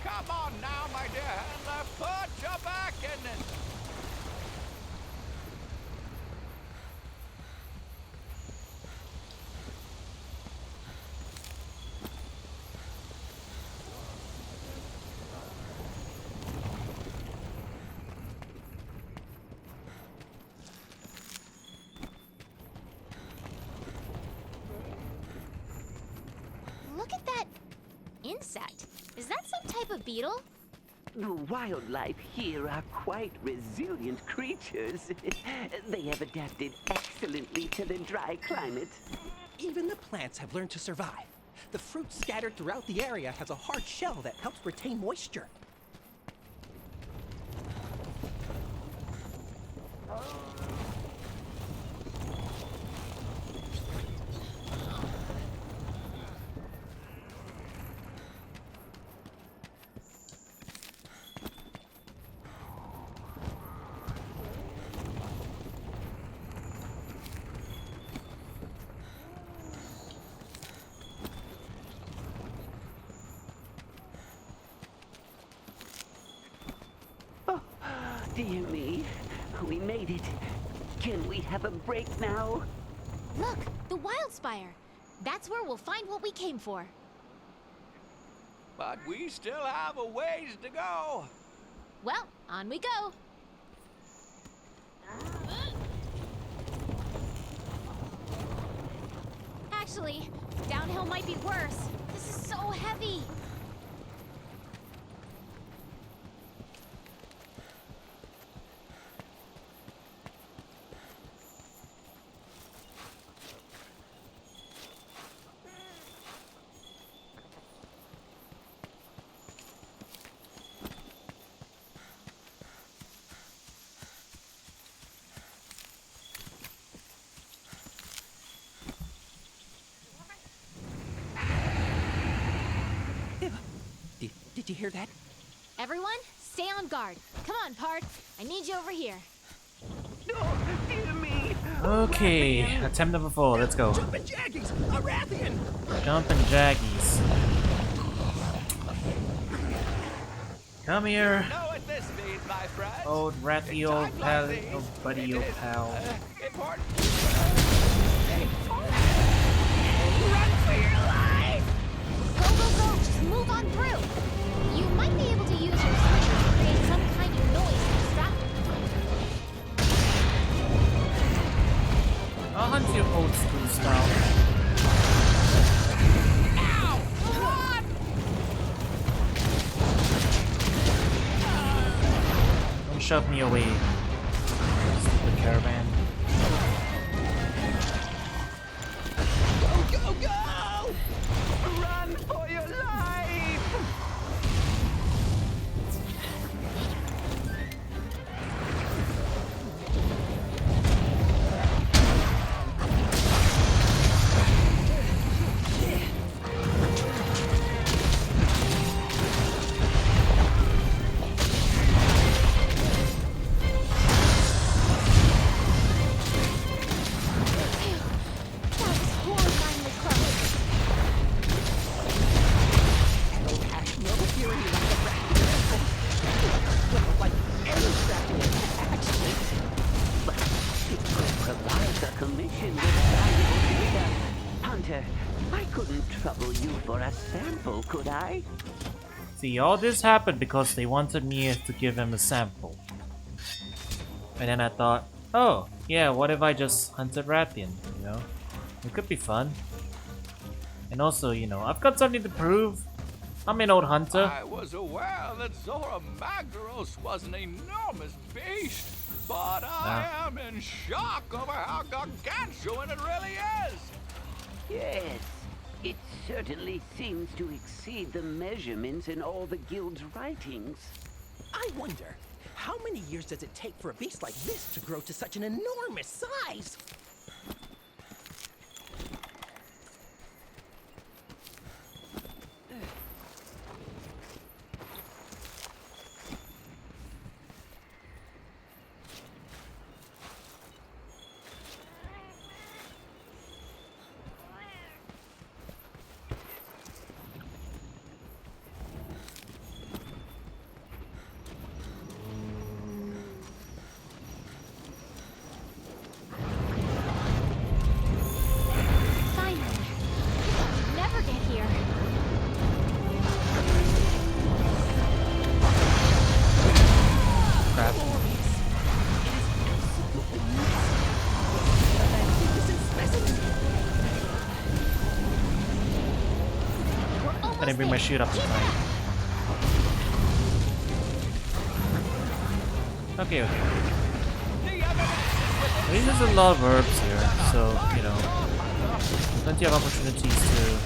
Come on now, my dear handler. Put your back in it. Look at that insect. Is that some type of beetle? The wildlife here are quite resilient creatures. They have adapted excellently to the dry climate. Even the plants have learned to survive. The fruit scattered throughout the area has a hard shell that helps retain moisture. Dear me, we made it. Can we have a break now? Look, the Wildspire. That's where we'll find what we came for. But we still have a ways to go. Well, on we go. Actually, downhill might be worse. This is so heavy. Did you hear that? Everyone, stay on guard. Come on, Pard. I need you over here. Oh, dear me. Okay, attempt number 4, let's go. Jumpin' Jaggies! A Rathian! Jumpin' Jaggies. Come here, Know what this means, my friend? old ratty old pal, old buddy old pal. Important. Go, go, go! Just move on through! shove me away. Stupid caravan. Go, go, go! Run for your life! That was horrifyingly close. Hell has no fury like a Rathian. Well, like any Rathian, actually. But it could provide the commission with valuable data. Hunter, I couldn't trouble you for a sample, could I? See, all this happened because they wanted me to give him a sample. And then I thought, oh, yeah, what if I just hunted Rathian, you know? It could be fun. And also, you know, I've got something to prove. I'm an old hunter. I was aware that Zora Magdaros was an enormous beast, but I am in shock over how gargantuan it really is. Yes, it certainly seems to exceed the measurements in all the guild's writings. I wonder, how many years does it take for a beast like this to grow to such an enormous size? Finally. You'd never get here. Crap. We're I almost didn't bring my there. shoot up in Keep time. it up. Okay, okay. I mean, there's a lot of herbs here, so, you know, plenty of opportunities to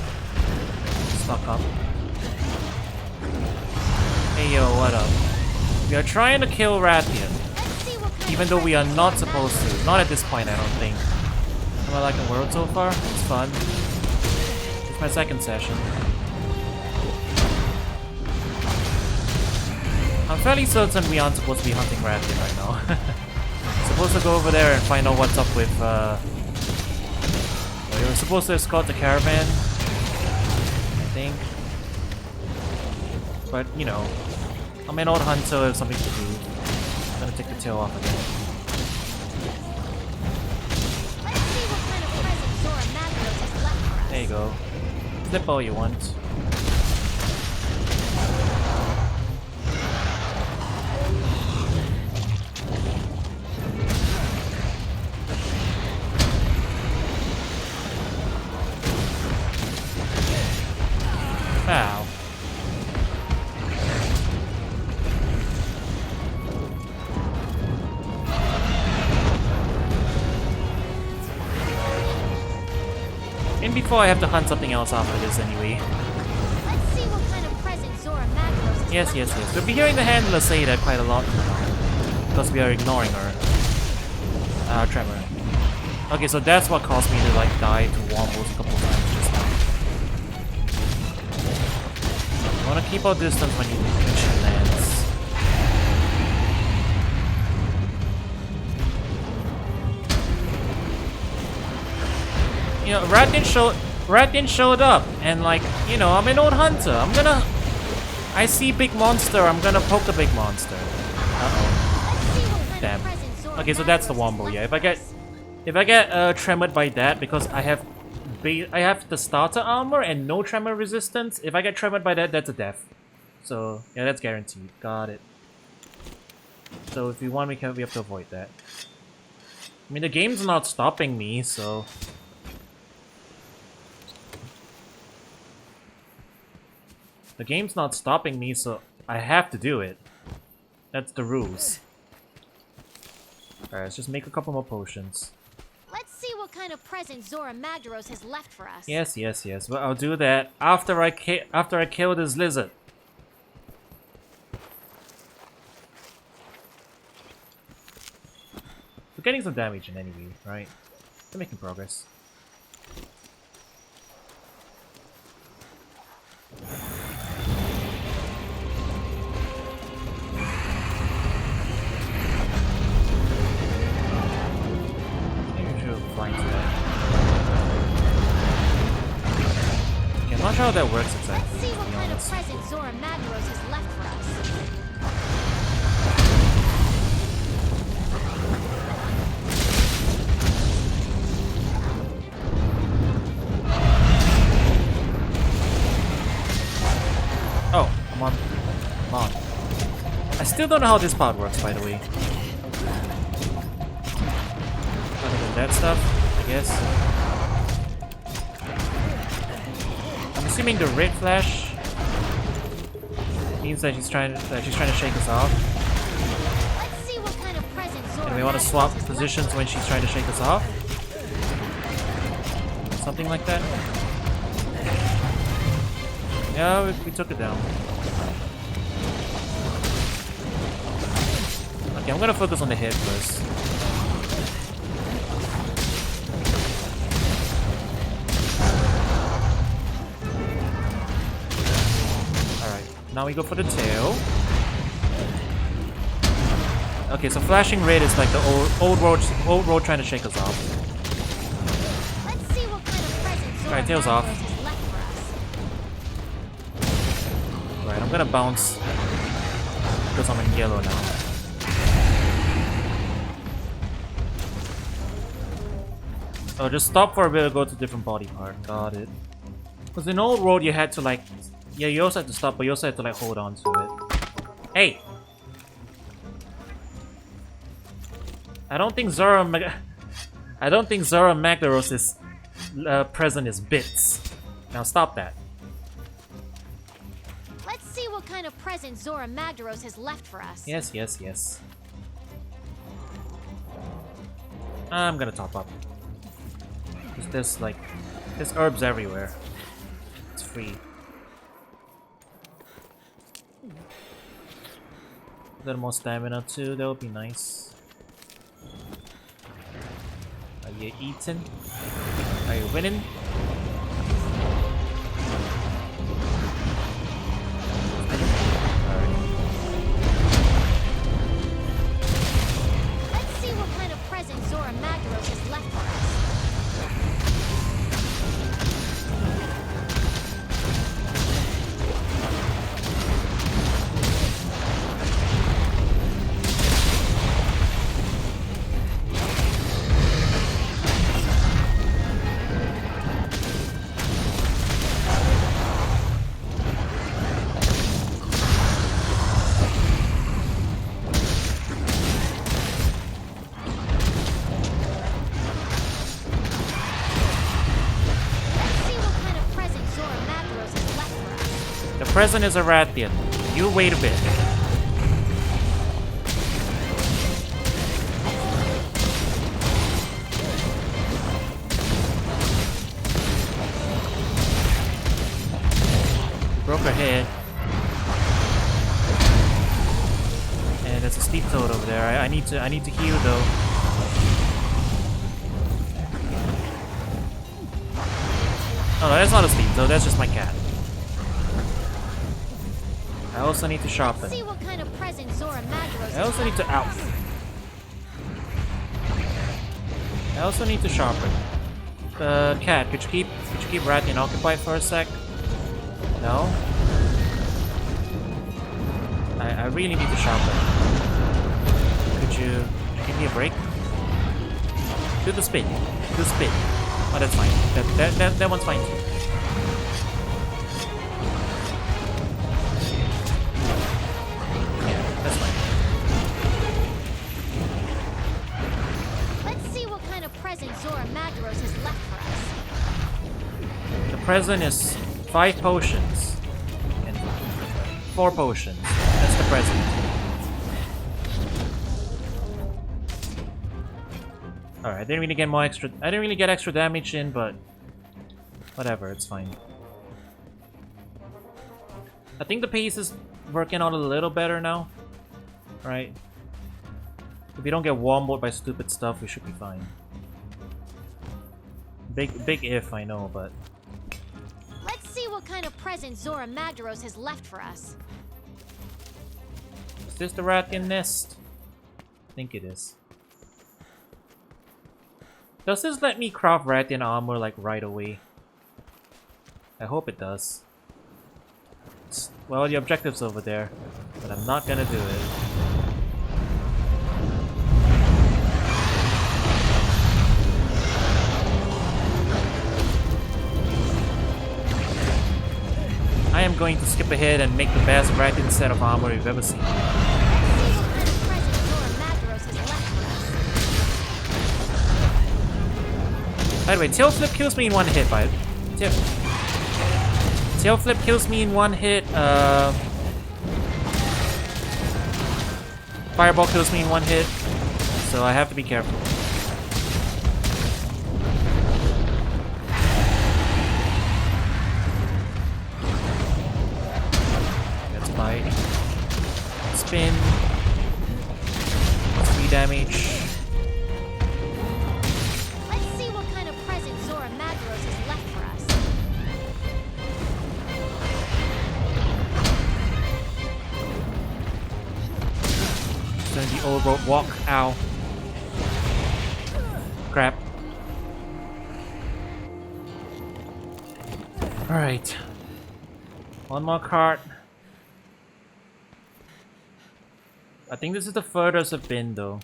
stock up. Hey yo, what up? We are trying to kill Rathian, Let's see what kind even of though we are presents not Zora supposed Magdaros to. Not at this point, I don't think. Am I liking the world so far? It's fun. It's my second session. I'm fairly certain we aren't supposed to be hunting Rathian right now. Supposed to go over there and find out what's up with, well, we were supposed to escort the caravan, I think. But, you know, I'm an old hunter with something to prove. I'm gonna take the tail off again. Let's see what kind of present Zora Magdaros has left for us. There you go. Flip all you want. Ow. And before I have to hunt something else after this anyway. Let's see what kind of present Zora Magdaros has Yes, left yes, for yes. us. We'll be hearing the handler say that quite a lot. Because we are ignoring her. Tremor. Okay, so that's what caused me to like die to wombles a couple of times just now. You wanna keep our distance when you lands. You know, Rathian showed up, and like, you know, I'm an old hunter. I see big monster, I'm gonna poke the big monster. Uh-oh. Let's see what kind Damn. of present Zora Okay, so that's the Magdaros wombo, has yeah. left If for I get us. tremored by that, because I have the starter armor and no tremor resistance. If I get tremored by that, that's a death. So yeah, that's guaranteed. Got it. So if we want, we have to avoid that. I mean, the game's not stopping me, so. The game's not stopping me, so I have to do it. That's the rules. Alright, let's just make a couple more potions. Let's see what kind of present Zora Magdaros has left for us. Yes, yes, yes. Well, I'll do that after I kill this lizard. We're getting some damage in anyway, right? We're making progress. I'm not sure how that works exactly. Let's see what kind of present Zora Magdaros has left for us. Oh, come on. Come on. I still don't know how this part works, by the way. Other than that stuff, I guess. I'm assuming the red flash means that she's trying to shake us off. Let's see what kind of present Zora And we want to Magdaros swap has positions left when she's trying to shake us off. Something like that. Yeah, we took it down. Okay, I'm gonna focus on the head first. Alright, now we go for the tail. Okay, so flashing red is like the old road trying to shake us off. Let's see what kind of present Zora Alright, tails off. Magdaros has left for us. Right, I'm gonna bounce because I'm in yellow now. Oh, just stop for a bit and go to different body part. Got it. Because in old road you had to like, yeah, you also had to stop, but you also had to like hold on to it. Hey, I don't think Zora Magdaros' present is bits. Now stop that. Let's see what kind of present Zora Magdaros has left for us. Yes, yes, yes. I'm gonna top up. There's like, there's herbs everywhere. It's free. A little more stamina too, that would be nice. Are you eating? Are you winning? Let's see what kind of present Zora Magdaros has left for us. Present is a Rathian. You wait a bit. Broke her head. And there's a steep toad over there. I need to heal though. Oh no, that's not a steep toad, that's just my cat. I also need to sharpen. See what kind of present Zora Magdaros I also need to out. I also need to sharpen. Cat, could you keep Rathian occupied for a sec? No. I really need to sharpen. Could you give me a break? Do the spin. Do the spin. Oh, that's fine. That one's fine too. That's fine. Let's see what kind of present Zora Magdaros has left for us. The present is 5 potions and 4 potions. That's the present. Alright, I didn't really get more extra. I didn't really get extra damage in, but whatever, it's fine. I think the pace is working out a little better now. Right? If we don't get womboed by stupid stuff, we should be fine. Big if, I know, but... Let's see what kind of present Zora Magdaros has left for us. Is this the Rathian nest? I think it is. Does this let me craft Rathian armor like right away? I hope it does. Well, the objective's over there, but I'm not gonna do it. I am going to skip ahead and make the best Rathian set of armor you've ever seen. By the way, tail flip kills me in one hit, Tail flip kills me in one hit, Fireball kills me in one hit, so I have to be careful. That's bite. Spin. 3 damage. The old rope walk. Ow. Crap. Alright. One more cart. I think this is the furthest I've been though.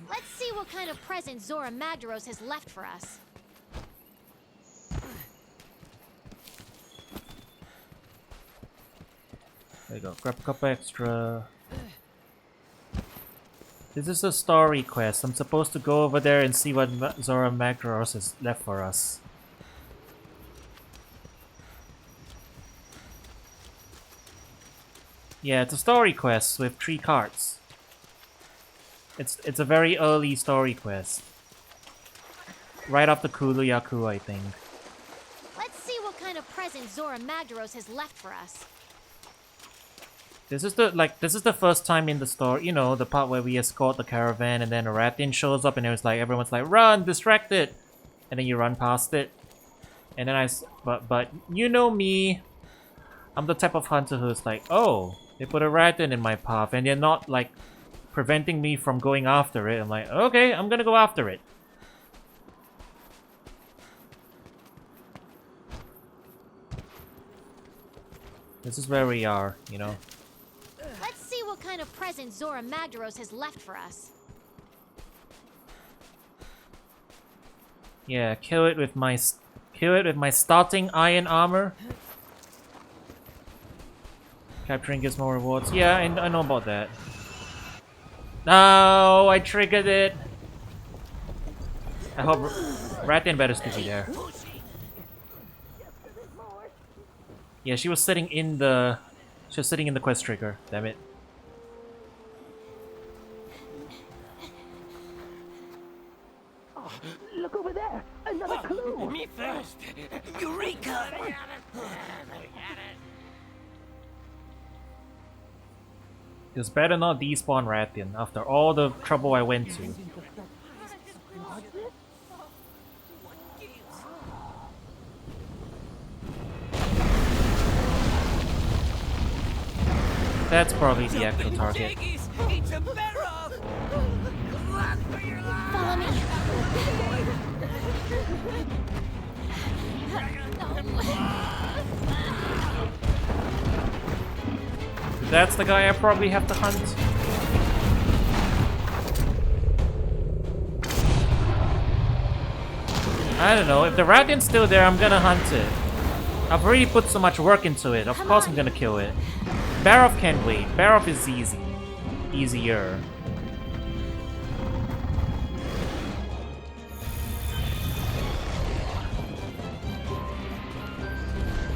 Let's see what kind of present Zora Magdaros has left for us. There you go, grab a couple extra. This is a story quest. I'm supposed to go over there and see what Zora Magdaros has left for us. Yeah, it's a story quest with 3 cards. It's a very early story quest. Right after Kuluyaku, I think. Let's see what kind of present Zora Magdaros has left for us. This is the first time in the story, you know, the part where we escort the caravan and then a Rathian shows up and it was like, everyone's like, run, distract it! And then you run past it. And then but you know me, I'm the type of hunter who's like, oh, they put a Rathian in my path and they're not like preventing me from going after it. I'm like, okay, I'm gonna go after it. This is where we are, you know. Let's see what kind of present Zora Magdaros has left for us. Yeah, kill it with my starting iron armor. Capturing gives more rewards. Yeah, I know about that. No, I triggered it. I hope Rathian better still be there. Yeah, she was sitting in the quest trigger. Damn it. Oh, look over there! Another clue! Me first! Eureka! It's better not despawn Rathian after all the trouble I went to. That's probably the actual target. Follow me. That's the guy I probably have to hunt. I don't know, if the Rathian's still there, I'm gonna hunt it. I've already put so much work into it, of course I'm gonna kill it. Barroth can't wait, Barroth is easy. Easier.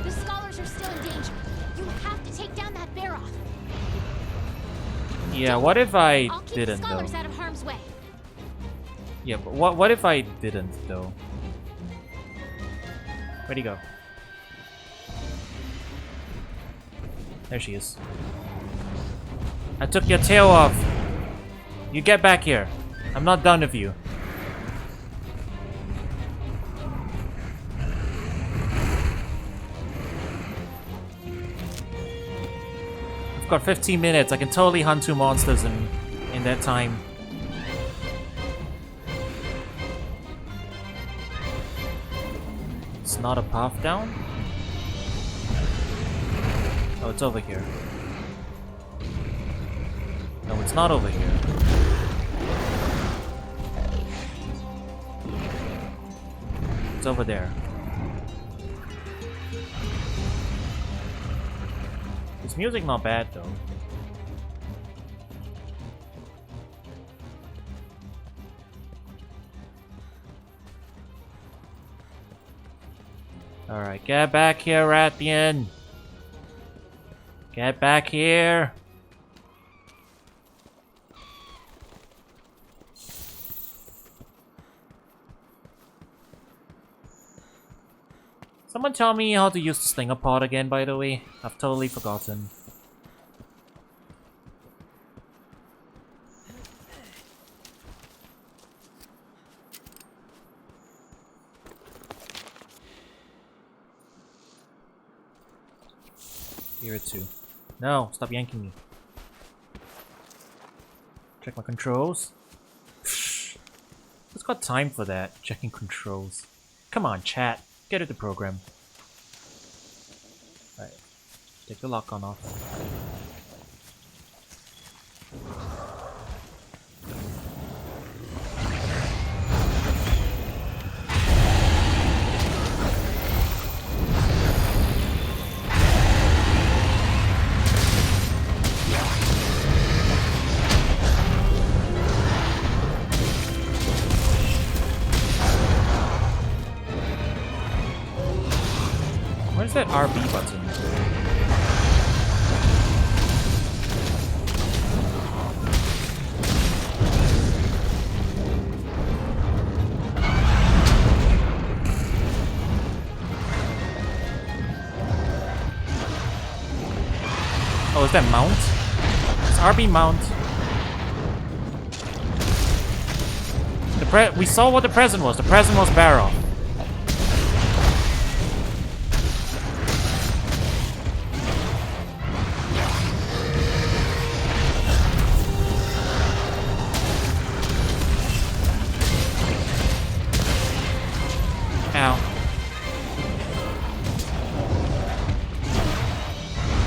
The scholars are still in danger. You Yeah, Don't what worry. if I I'll keep didn't the scholars though? out of harm's way. Yeah, but what if I didn't though? Where'd he go? There she is. I took your tail off. You get back here. I'm not done with you. I've got 15 minutes. I can totally hunt 2 monsters in that time. It's not a path down? Oh, it's over here. No, it's not over here. It's over there. This music not bad though. Alright, get back here, Rathian! Get back here! Someone tell me how to use the slinger pod again, by the way. I've totally forgotten. Here too. No, stop yanking me. Check my controls. Who's got time for that? Checking controls. Come on, chat. Get at the program. Right. Take the lock on off. Where's that RB button? Oh, is that mount? It's RB mount. We saw what the present was. The present was Barroth. Ow.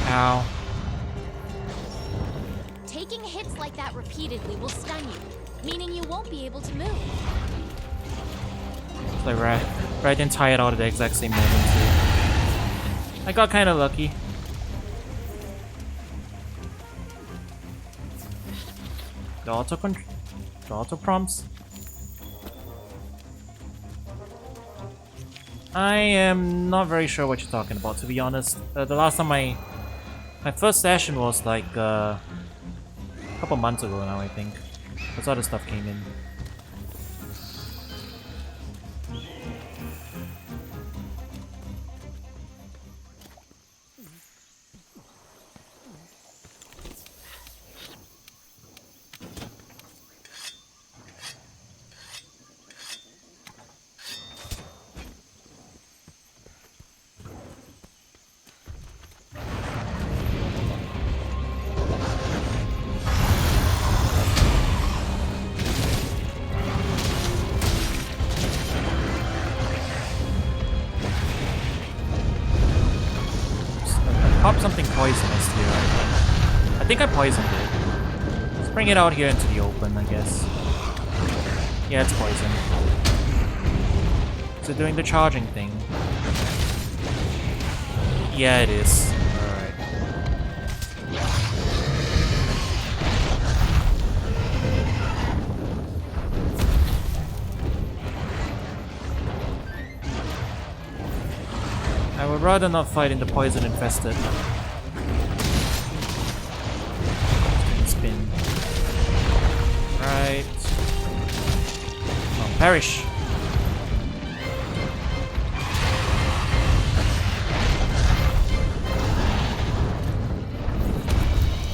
Ow. Taking hits like that repeatedly will stun you, meaning you won't be able to move. It's like Rathian tired out at the exact same moment too. I got kinda lucky. The auto prompts. I am not very sure what you're talking about, to be honest. The last time my first session was like a couple months ago now, I think. That's all the stuff came in. Pop something poisonous here. I think I poisoned it. Let's bring it out here into the open, I guess. Yeah, it's poison. Is it doing the charging thing? Yeah, it is. Alright. I would rather not fight in the poison infested. Spin. Alright. Come on, perish!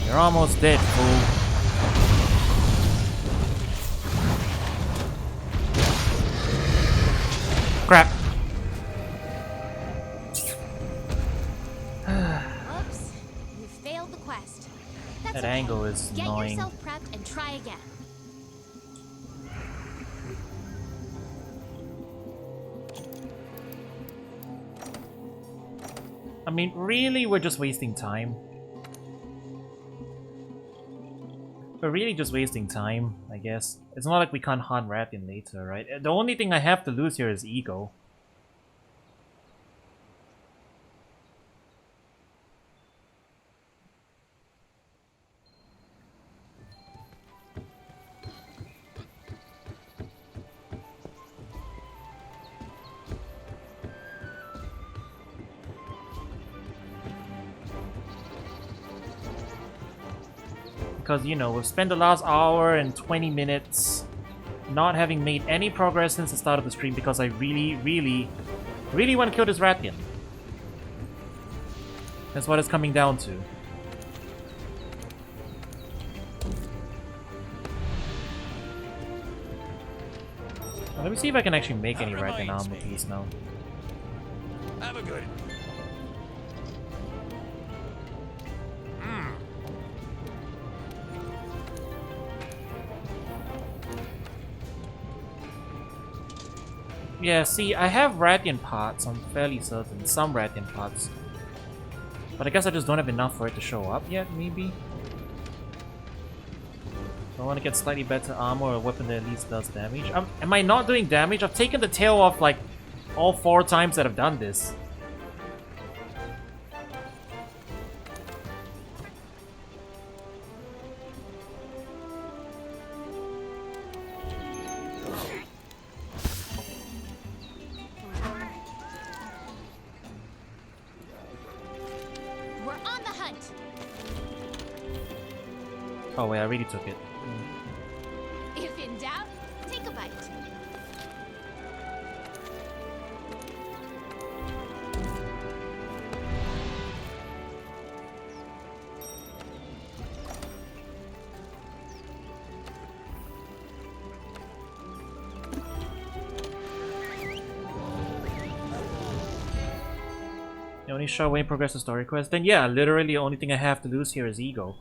You're almost dead, fool. Crap. Whoops. You failed the quest. That's That okay. angle is Get annoying. yourself prepped and try again. I mean, really, we're just wasting time. We're really just wasting time, I guess. It's not like we can't hunt Rathian later, right? The only thing I have to lose here is ego. Because, you know, we've spent the last hour and 20 minutes not having made any progress since the start of the stream because I really want to kill this Rathian. That's what it's coming down to. Well, let me see if I can actually make any Rathian armor piece now. Have a good. Yeah, see, I have Rathian parts, I'm fairly certain. Some Rathian parts. But I guess I just don't have enough for it to show up yet, maybe? So I want to get slightly better armor or a weapon that at least does damage. Am I not doing damage? I've taken the tail off like all 4 times that I've done this. We're on the hunt. Oh wait, I already took it. If in doubt, take a bite. The only show way progress the story quest. Then yeah, literally the only thing I have to lose here is ego.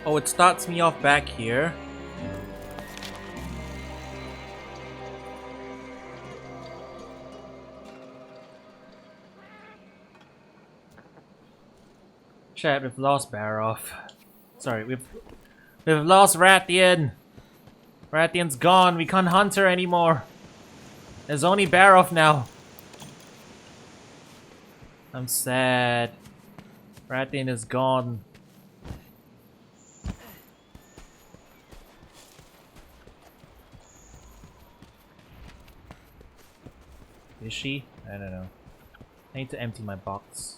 Oh, it starts me off back here. Chat, we've lost Barroth. Sorry, we've lost Rathian. Rathian's gone. We can't hunt her anymore. There's only Barroth now. I'm sad. Rathian is gone. Is she? I don't know. I need to empty my box.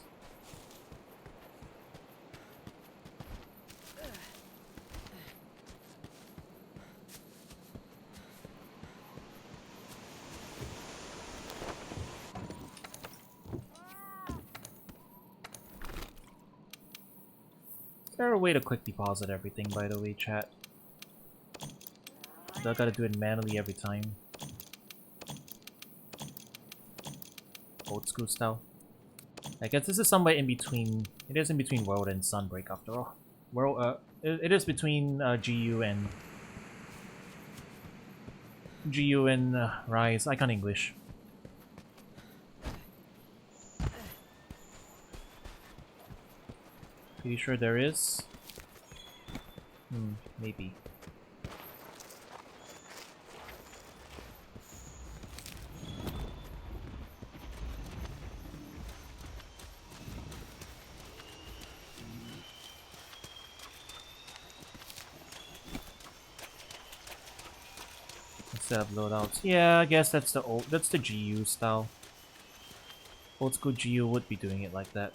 Is there a way to quick deposit everything, by the way, chat? I gotta do it manually every time. Old school style. I guess this is somewhere in between. It is in between World and Sunbreak after all. World, it is between GU and Rise. I can't English. Pretty sure there is. Maybe. Instead of loadouts. Yeah, I guess that's the GU style. Old school Geo would be doing it like that.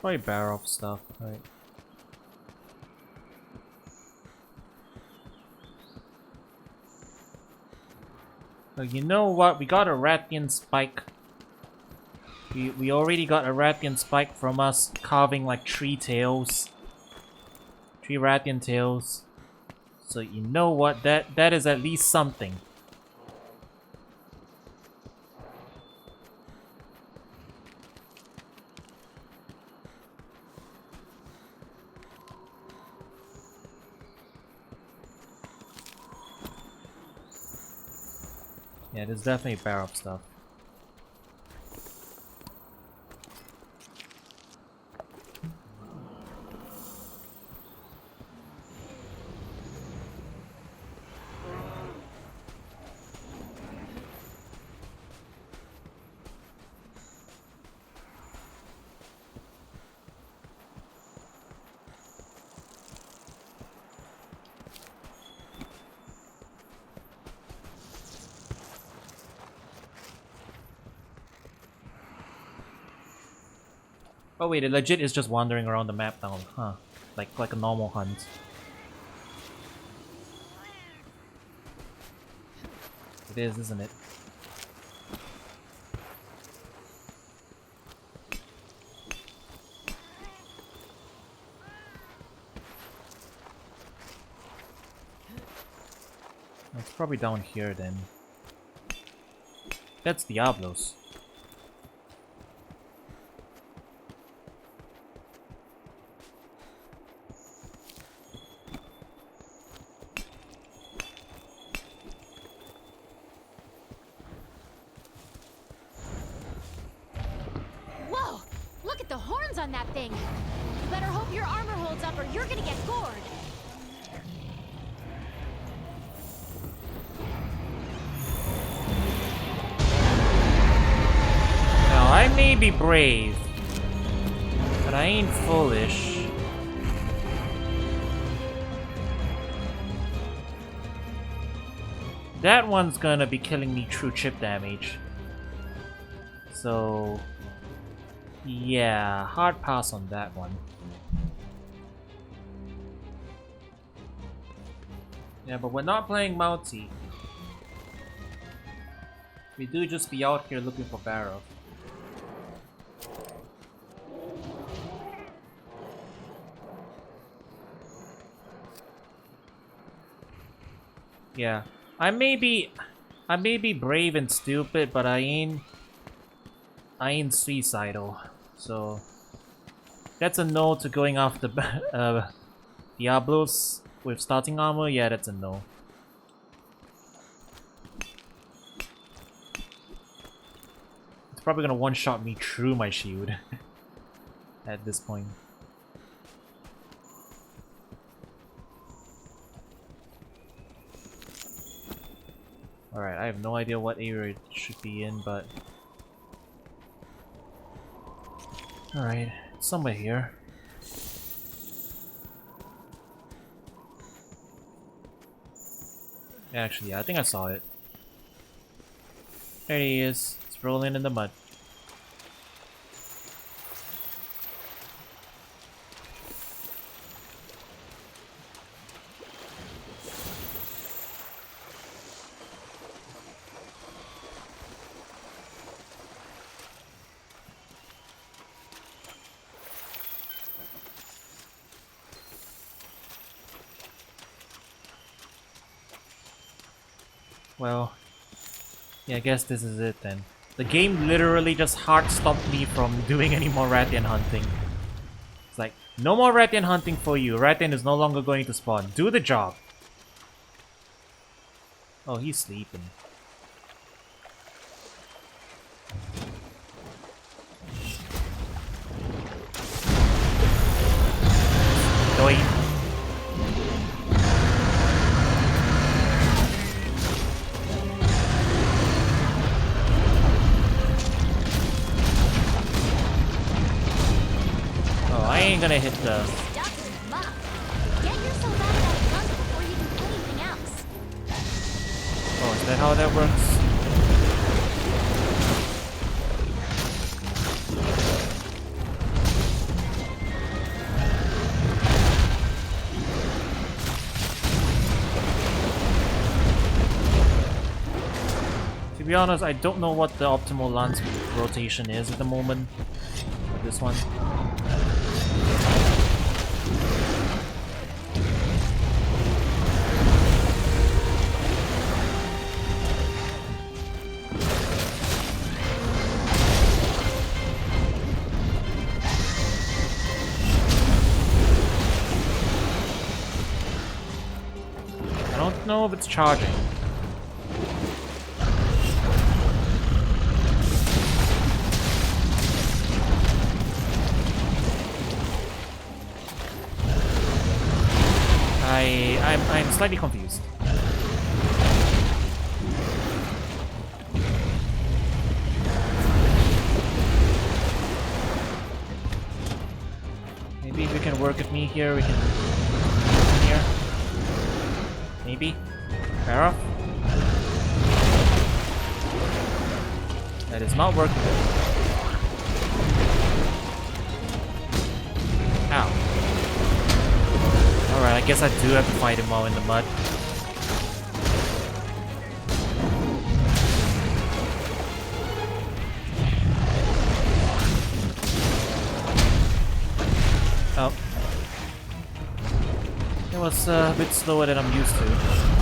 Probably Barroth stuff, right? So you know what? We got a Rathian spike. We already got a Rathian spike from us carving like 3 tails. 3 Rathian tails. So you know what? That is at least something. Yeah, there's definitely Barroth stuff. Oh wait, it legit is just wandering around the map now, huh? Like a normal hunt. It is, isn't it? It's probably down here then. That's Diablos. Whoa! Look at the horns on that thing! You better hope your armor holds up or you're gonna get gored! Now, I may be brave, but I ain't foolish. That one's gonna be killing me through chip damage. So... yeah, hard pass on that one. Yeah, but we're not playing multi. We do just be out here looking for Barroth. Yeah, I may be brave and stupid, but I ain't suicidal. So that's a no to going after Diablos with starting armor. Yeah, that's a no. It's probably gonna one-shot me through my shield at this point. Alright, I have no idea what area it should be in, but... alright, it's somewhere here. Actually, yeah, I think I saw it. There he is. It's rolling in the mud. Well, yeah, I guess this is it then. The game literally just hard stopped me from doing any more Rathian hunting. It's like, no more Rathian hunting for you. Rathian is no longer going to spawn. Do the job. Oh, he's sleeping. boy. Oh, I ain't gonna hit the... Stuck in the muck. Get yourself out of that gunk before you do anything else. Oh, is that how that works? To be honest, I don't know what the optimal lance rotation is at the moment. This one. I don't know if it's charging. I'm slightly confused. Maybe if we can work with me here, we can... here. Maybe? Barroth? That is not working. Ow. Alright, I guess I do have to fight him while in the mud. Oh. It was a bit slower than I'm used to.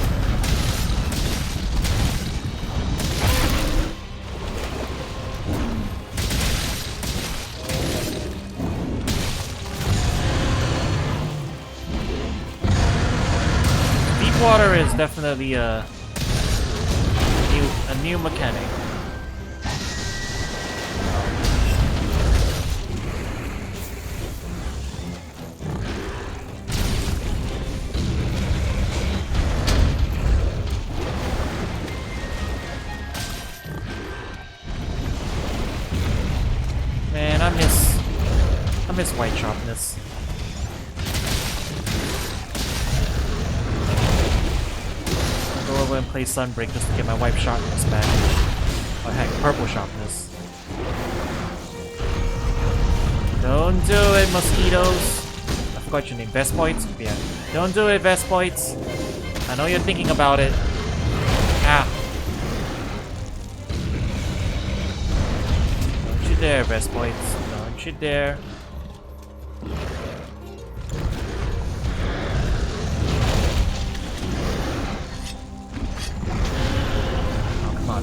Water is definitely a new mechanic. Man, I miss white sharpness. Go and play Sunbreak just to get my white sharpness back. Oh heck, purple sharpness. Don't do it, mosquitoes. I forgot your name. Vespoids? Yeah. Don't do it, Vespoids. I know you're thinking about it. Ah. Don't you dare, Vespoids. Don't you dare.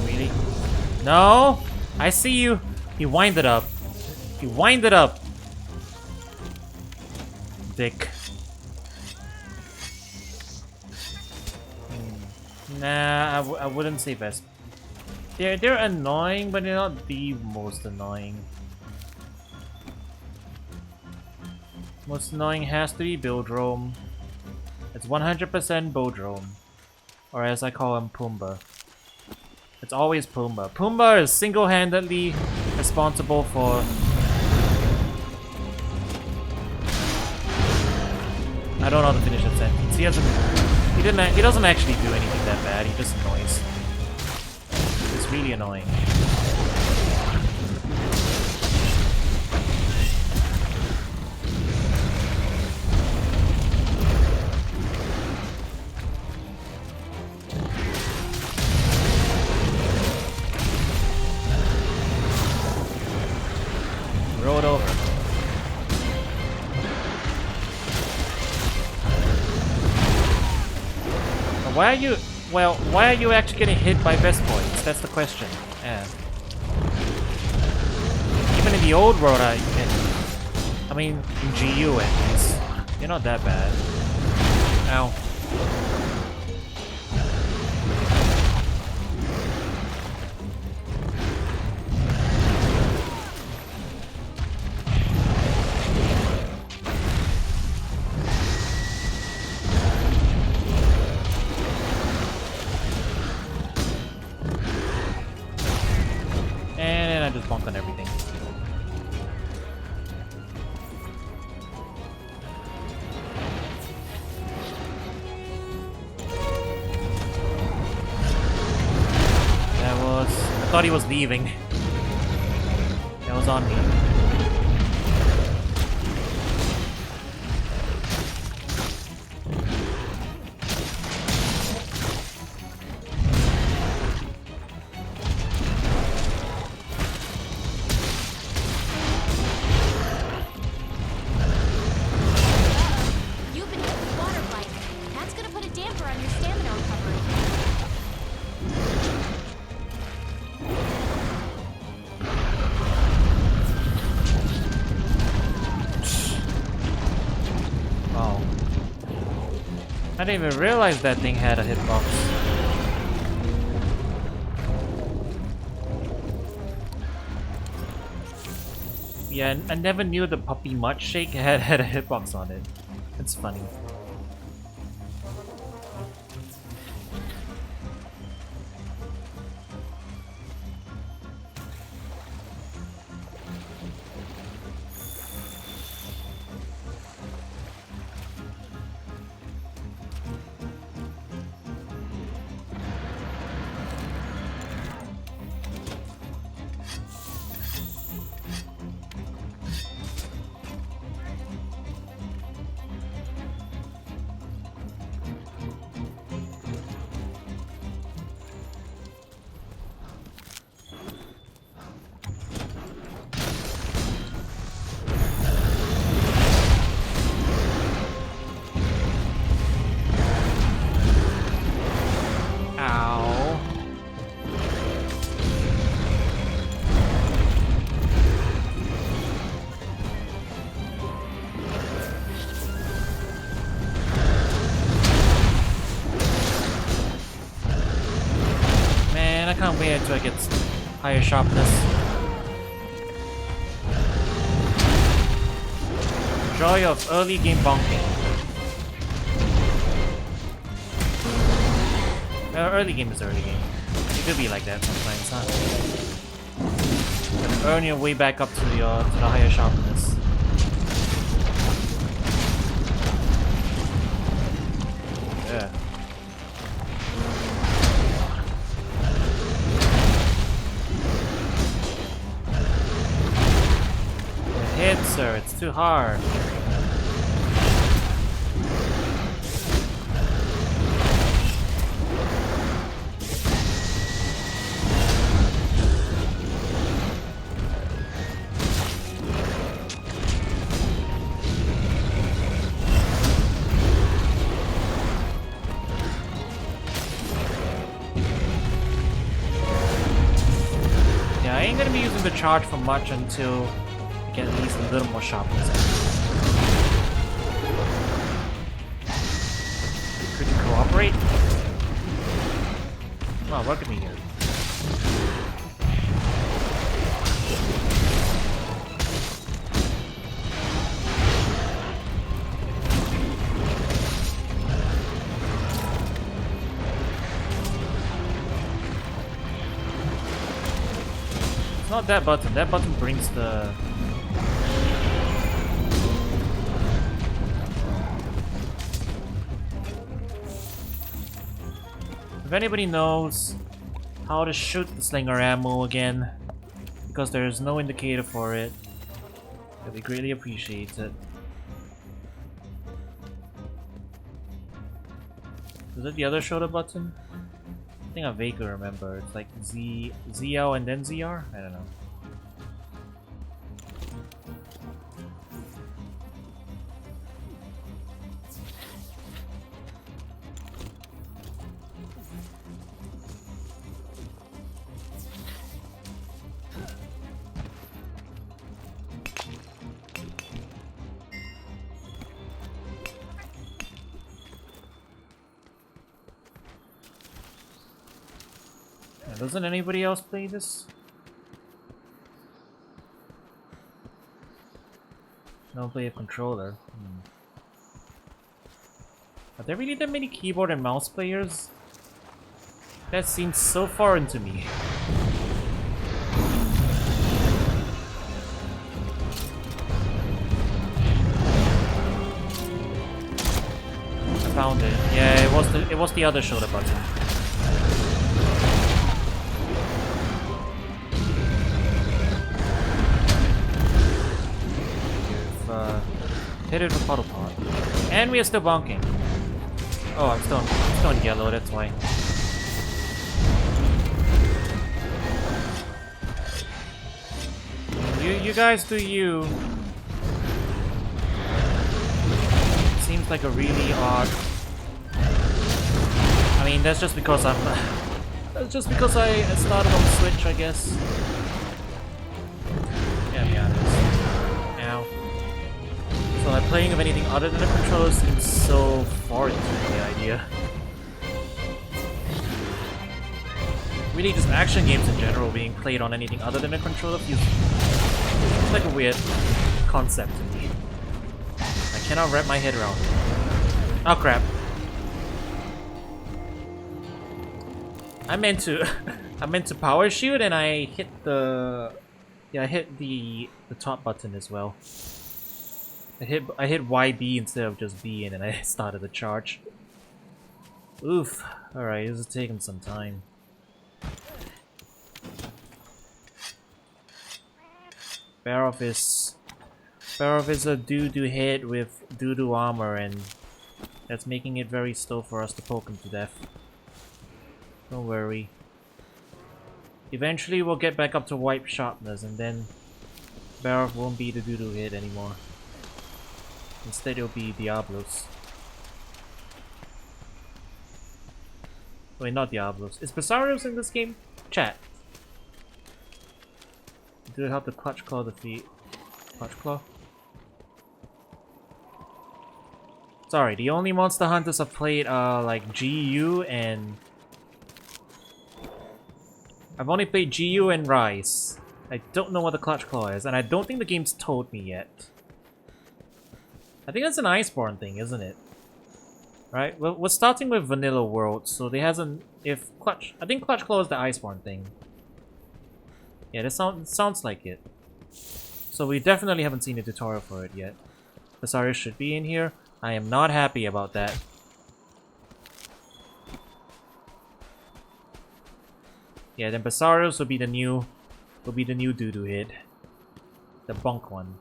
Really? No! I see you! He winded up. He winded up! Dick. Nah, I wouldn't say best. They're annoying, but they're not the most annoying. Most annoying has to be Bildrome. It's 100% Bodrome. Or as I call him, Pumbaa. It's always Pumbaa. Pumbaa is single-handedly responsible for... I don't know how to finish that sentence. He doesn't actually do anything that bad. He just annoys. It's really annoying. Roll it over. Why are you... Well, why are you actually getting hit by Vespoids? That's the question. Yeah. Even in the old world, I mean, in GU at least, you're not that bad. Ow. thought he was leaving. That was on me. You've been hit with water blight. That's gonna put a damper on your stamina recovery. Wow. I didn't even realize that thing had a hitbox. Yeah, I never knew the puppy mutt shake had a hitbox on it. It's funny. Ow. Man, I can't wait until I get higher sharpness. Joy of early game bonking. Early game is early game. It could be like that sometimes, huh? Gotta earn your way back up to the higher sharpness. Yeah. It hits her, it's too hard. Yeah, I ain't gonna be using the charge for much until I get at least a little more sharpness. Could you cooperate? Come on, work with me here. It's not that button. That button brings the... If anybody knows how to shoot the slinger ammo again, because there's no indicator for it, I'd be greatly appreciated. Is it the other shoulder button? I think I vaguely remember. It's like ZL and then ZR? I don't know. Doesn't anybody else play this? No, play a controller. Are there really that many keyboard and mouse players? That seems so foreign to me. I found it. Yeah, it was the other shoulder button. Hit it with Puddle Pot. And we are still bonking. Oh, I'm still in yellow, that's why. You guys do you. Seems like a really odd... I mean, that's just because I'm... that's just because I started on Switch, I guess. Yeah, it is. Ow. So like playing of anything other than the controller seems so foreign to the idea. Really, just action games in general being played on anything other than a controller feels like a weird concept to me. I cannot wrap my head around it. Oh crap. I meant to power shoot and I hit the... Yeah, I hit the top button as well. I hit YB instead of just B and then I started the charge. Oof. Alright, this is taking some time. Barroth is a doo-doo head with doo-doo armor and that's making it very slow for us to poke him to death. Don't worry. Eventually we'll get back up to wipe sharpness and then Barroth won't be the doo-doo head anymore. Instead it'll be Diablos. Wait, not Diablos. Is Basarios in this game? Chat. Do it help the Clutch Claw defeat? Clutch Claw? Sorry, the only Monster Hunters I've played are like GU and... I've only played GU and Rise. I don't know what the Clutch Claw is, and I don't think the game's told me yet. I think that's an Iceborne thing, isn't it? Right? Well, we're starting with Vanilla World, so there hasn't... If Clutch... I think Clutch Claw is the Iceborne thing. Yeah, that sounds like it. So we definitely haven't seen a tutorial for it yet. Basarios should be in here. I am not happy about that. Yeah, then Basarios will be the new doo-doo head. The bunk one.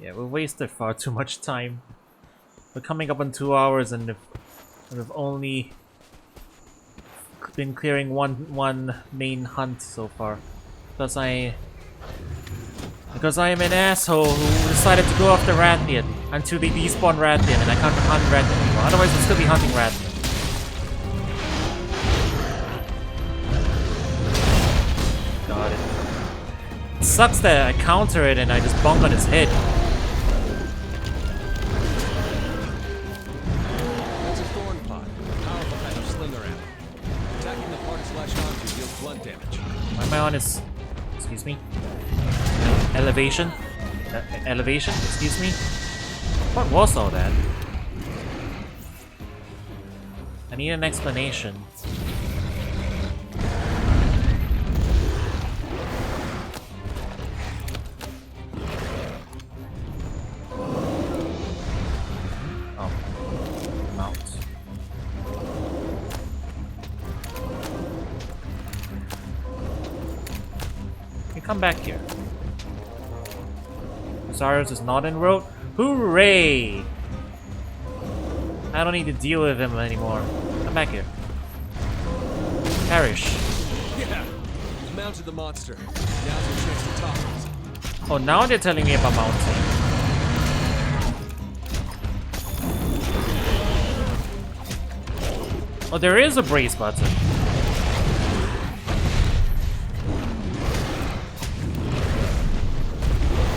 Yeah, we wasted far too much time. We're coming up on 2 hours and we've only been clearing one main hunt so far. Because I am an asshole who decided to go after Rathian until they despawn Rathian and I can't hunt Rathian anymore. Otherwise I'll still be hunting Rathian. Got it. It sucks that I counter it and I just bonk on his head. That's a thorn pot, a powerful kind of slinger ammo. Attacking the part it's latched onto deals blunt damage. Why am I on his... Excuse me? Elevation? Elevation? Excuse me? What was all that? I need an explanation. Oh. Mount. You come back here. Basarios is not en route. Hooray! I don't need to deal with him anymore. Come back here. Perish. Yeah, he's mounted the monster. Now's your chance to top it. Oh, now they're telling me about mounting. Oh, there is a brace button.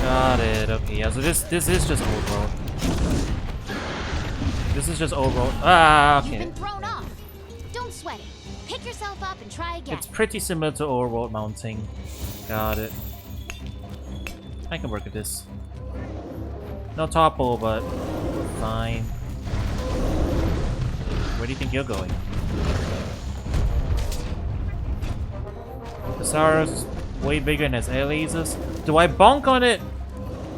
Got it. Okay, yeah. So this is just old world. This is just old world. Ah, okay. You've been thrown off. Don't sweat it. Pick yourself up and try again. It's pretty similar to old world mounting. Got it. I can work with this. No topple, but fine. Where do you think you're going? Basarios is way bigger than his air lasers. Do I bonk on it?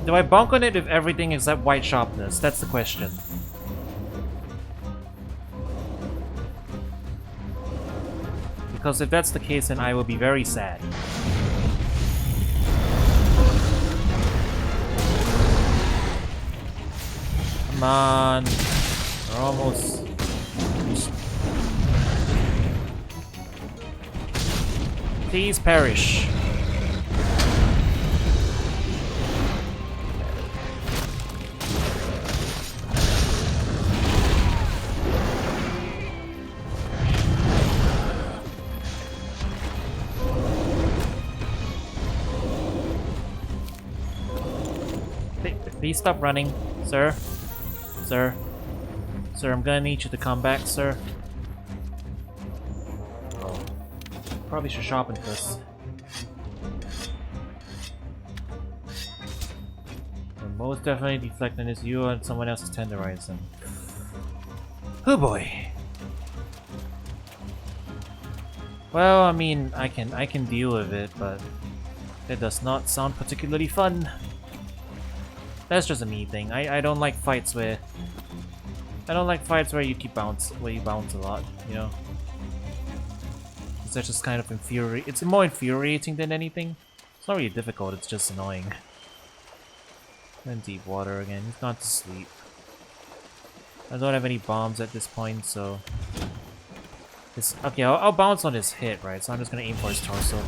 Do I bonk on it with everything except white sharpness? That's the question. because if that's the case, then I will be very sad. Come on. We're almost... Please perish. Please stop running, sir. Sir. Sir, I'm gonna need you to come back, sir. Oh. Probably should sharpen this. We're most definitely deflecting this. You and someone else is tenderizing. Oh boy. Well, I mean, I can deal with it, but it does not sound particularly fun. That's just a me thing. I don't like fights where you bounce a lot, you know. That's just kind of infuriating. It's more infuriating than anything. It's not really difficult, it's just annoying. And deep water again. He's gone to sleep. I don't have any bombs at this point, so okay, I'll bounce on his hit, right? So I'm just gonna aim for his torso.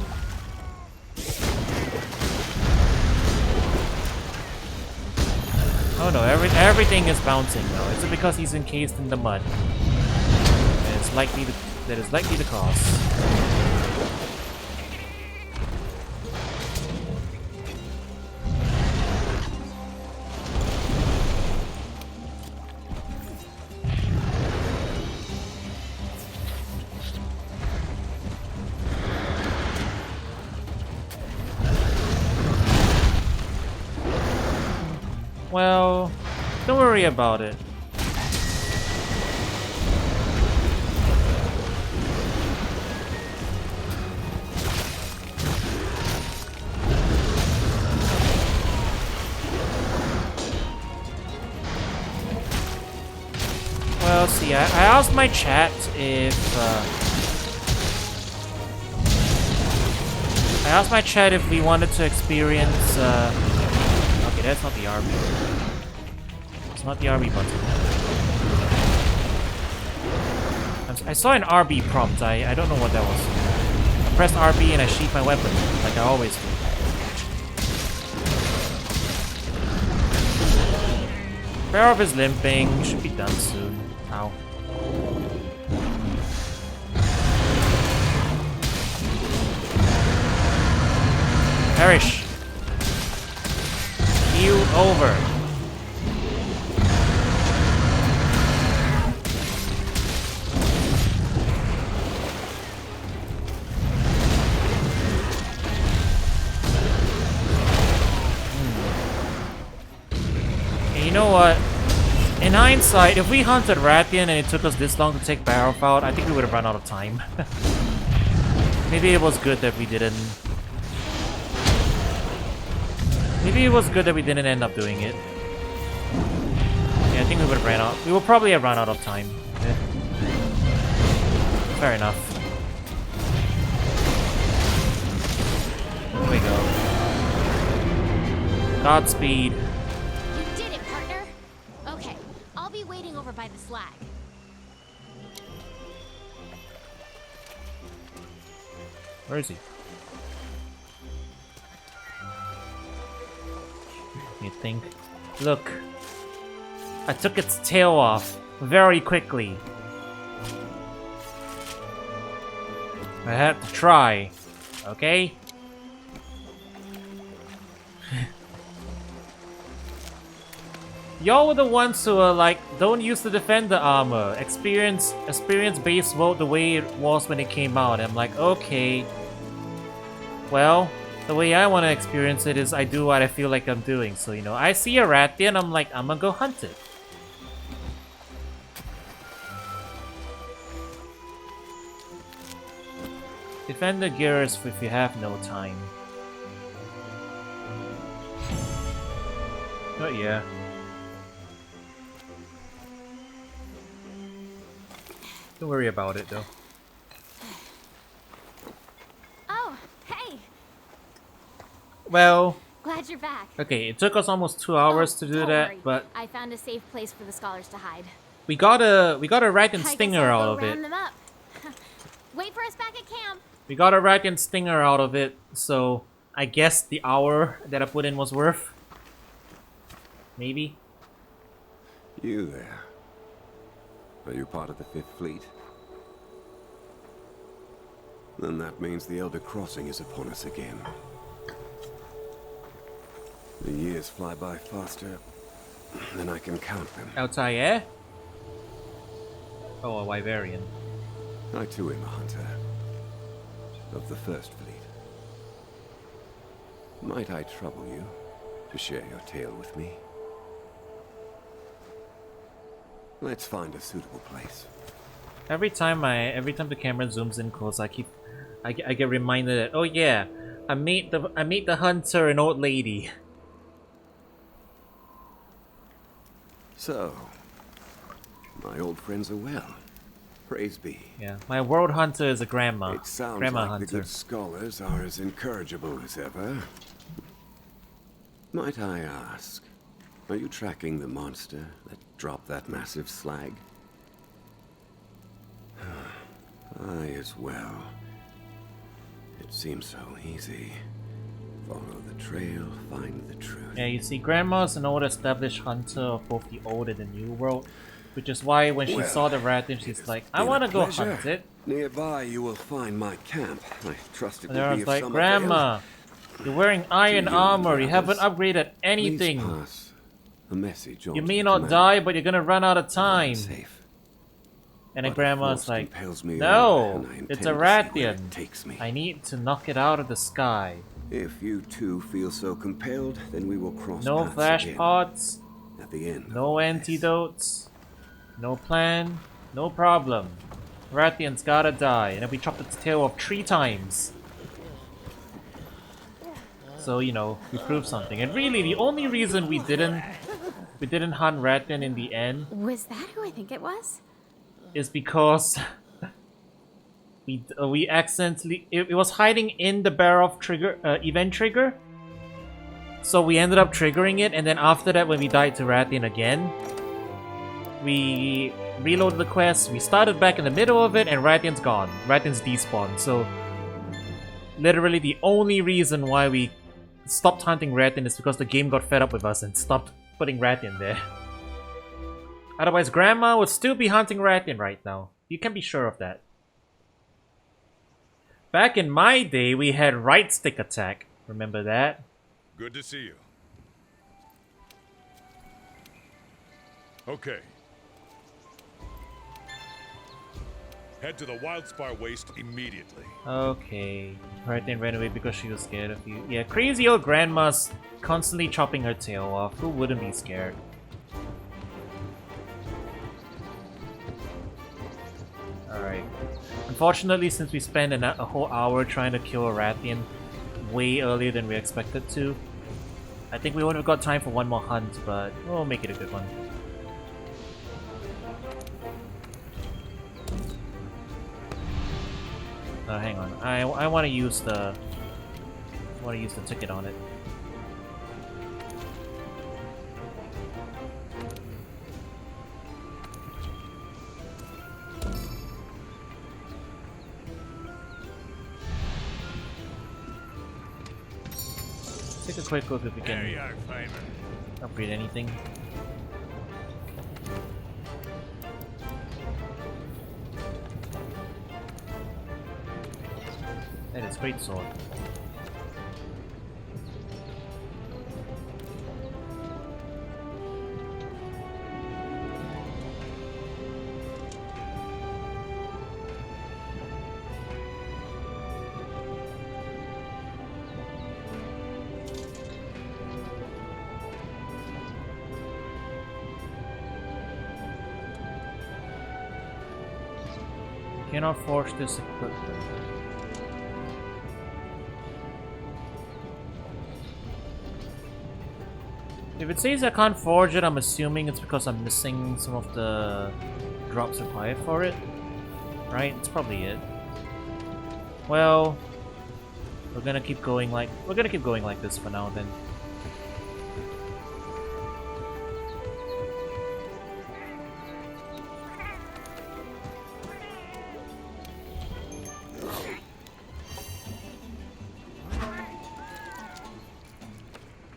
Oh no, everything is bouncing now. Is it because he's encased in the mud? That is likely the cause. Well, don't worry about it. Well, see, I asked my chat if we wanted to experience okay, that's not the RB. It's not the RB button. I saw an RB prompt. I don't know what that was. I pressed RB and I sheath my weapon, like I always do. Barroth is limping. Should be done soon. Ow. Perish. Heal over. And you know what? In hindsight, if we hunted Rathian and it took us this long to take Barroth out, I think we would have run out of time. Maybe it was good that we didn't. Maybe it was good that we didn't end up doing it. Yeah, I think we would have ran out. We will probably have run out of time. Yeah. Fair enough. Here we go. Godspeed. You did it, partner. Okay, I'll be waiting over by the slag. Where is he? You think? Look, I took its tail off very quickly. I had to try, okay? Y'all were the ones who are like, don't use the defender armor. Experience base vote the way it was when it came out. I'm like, okay. Well, the way I want to experience it is I do what I feel like I'm doing. So, you know, I see a Rathian, I'm like, I'm gonna go hunt it. Defend the gears if you have no time. Oh yeah. Don't worry about it though. Well, Glad you're back. okay, it took us almost 2 hours to do Don't that, worry. but I found a safe place for the scholars to hide. we got a Rathian I guess stinger I'll out go of it. round them up. Wait for us back at camp. We got a Rathian stinger out of it, so I guess the hour that I put in was worth. Maybe. You there. Are you part of the Fifth Fleet? Then that means the Elder Crossing is upon us again. The years fly by faster than I can count them. Outside, yeah? Oh, a Wyverian. I too am a hunter. Of the First Fleet. Might I trouble you to share your tale with me? Let's find a suitable place. Every time the camera zooms in close, I get reminded that, oh yeah, I made the hunter an old lady. So, my old friends are well. Praise be. Yeah, my world hunter is a grandma. It sounds Grandma like hunter. the good scholars are as incorrigible as ever. Might I ask, are you tracking the monster that dropped that massive slag? I as well. It seems so easy. Follow the trail, find the truth. Yeah, you see, Grandma's an old established hunter of both the old and the new world, which is why when she saw the Rathian, she's like, I want to go hunt it. Nearby you will find my camp. I trust it And will I be was of like, some Grandma, you're wearing iron you armor, you brothers, haven't upgraded avail. anything. Please pass a message on You to may the not commander. die, but you're gonna run out of I'm time. safe. And then But if Grandma's force like, compels me no, on, and I it's intend a to see where it Rathian. takes me. I need to knock it out of the sky. If you two feel so compelled, then we will cross No paths flash again pods, at the end. of no all this. antidotes, no plan, no problem. Rathian's gotta die, and then we chopped its tail off 3 times. So, you know, we proved something. And really, the only reason we didn't hunt Rathian in the end Was that who I think it was? is because we accidentally it was hiding in the Barroth trigger event trigger. So we ended up triggering it, and then after that, when we died to Rathian again, we reloaded the quest, we started back in the middle of it, and Rathian's gone. Rathian's despawned. So literally the only reason why we stopped hunting Rathian is because the game got fed up with us and stopped putting Rathian there. Otherwise, Grandma would still be hunting Rathian right now. You can be sure of that. Back in my day, we had right stick attack. Remember that? Good to see you. Okay. Head to the Wildspire Waste immediately. Okay. Rathian ran away because she was scared of you. Yeah, crazy old grandma's constantly chopping her tail off. Who wouldn't be scared? Alright. Unfortunately, since we spent a whole hour trying to kill a Rathian way earlier than we expected to, I think we wouldn't have got time for one more hunt, but we'll make it a good one. Hang on. I want to use the ticket on it. Take a quick look if we There can you are, Climber. upgrade anything. That is great sword. Cannot forge this equipment. If it says I can't forge it, I'm assuming it's because I'm missing some of the drops required for it. Right? It's probably it. Well, We're gonna keep going like this for now then.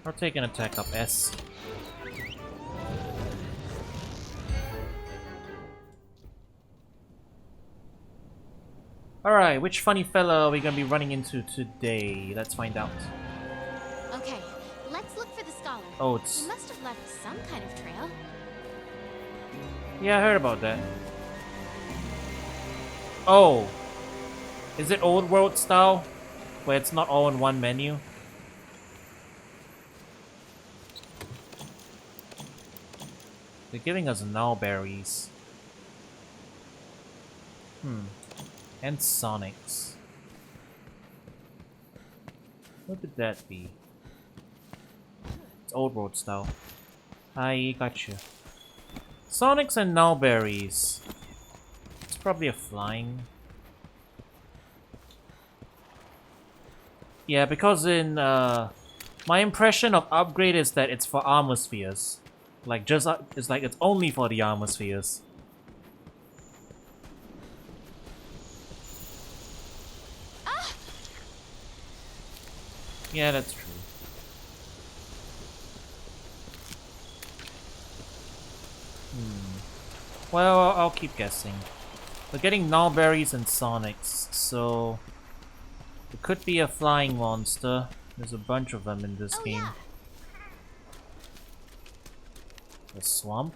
I'll take an attack up S. Alright, which funny fella are we gonna be running into today? Let's find out. Okay, let's look for the scholar. Oh, He it's... must have left some kind of trail. Yeah, I heard about that. Oh! Is it old world style? Where it's not all in one menu? They're giving us null berries. And Sonics. What could that be? It's old world style. I gotcha. Sonics and null berries. It's probably a flying. Yeah, because in my impression of upgrade is that it's for armor spheres. Like just it's like it's only for the armor spheres. Ah! Yeah, that's true. Well, I'll keep guessing. We're getting null berries and Sonics, so it could be a flying monster. There's a bunch of them in this game. Yeah. A swamp?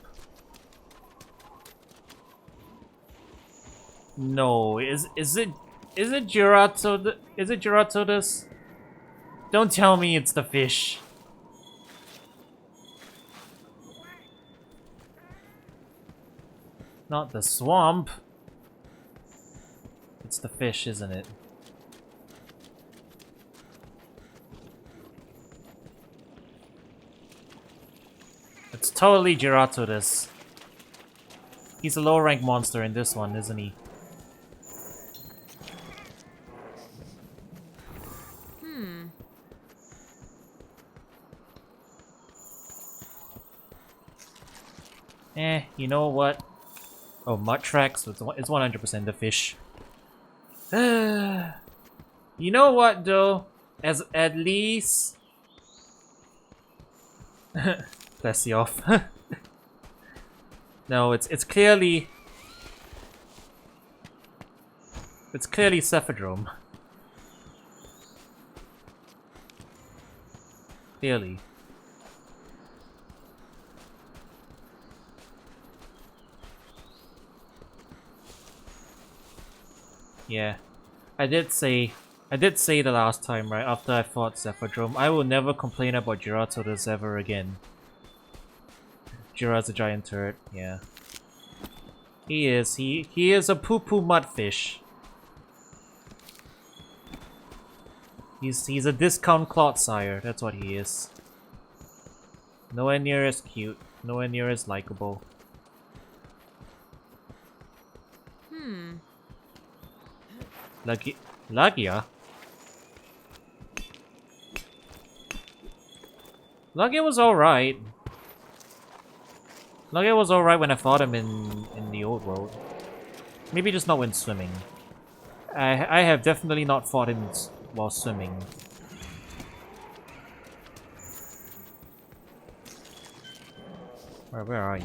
No, is it Jyuratodus? Is it Jyuratodus? Don't tell me it's the fish. Not the swamp. It's the fish, isn't it? It's totally Jyuratodus. He's a low rank monster in this one, isn't he? You know what? Oh, mud tracks. It's 100% the fish. You know what though? As at least. Bless you off. No, it's clearly Cephadrome. Clearly. Yeah. I did say the last time, right, after I fought Cephadrome, I will never complain about Jyuratodus ever again. Jyura's a giant turret, yeah. He is a poo-poo mudfish. He's a discount Clodsire, that's what he is. Nowhere near as cute, nowhere near as likable. Lagia? Lagia was alright. Lagia was alright when I fought him in the old world. Maybe just not when swimming. I have definitely not fought him while swimming. Where are you?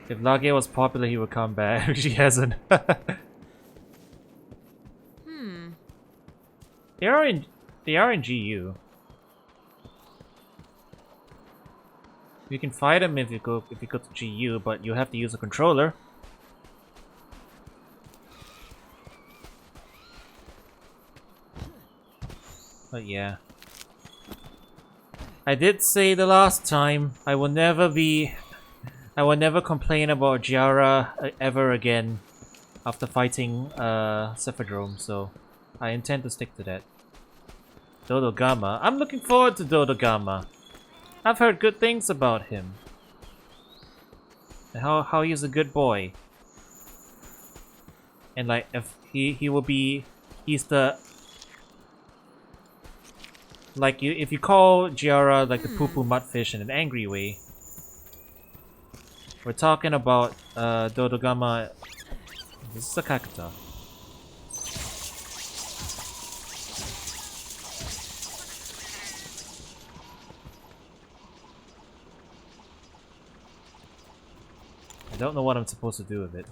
If Lagia was popular, he would come back. She hasn't. They are in GU. You can fight them if you go to GU, but you have to use a controller. But yeah. I did say the last time I will never complain about Jyura ever again after fighting Cephadrome, so I intend to stick to that. Dodogama. I'm looking forward to Dodogama. I've heard good things about him. And how he's a good boy. And like, if he will be, he's the, like, if you call Jyuratodus like the poo-poo mudfish in an angry way, we're talking about Dodogama. This is a Kakata. I don't know what I'm supposed to do with it.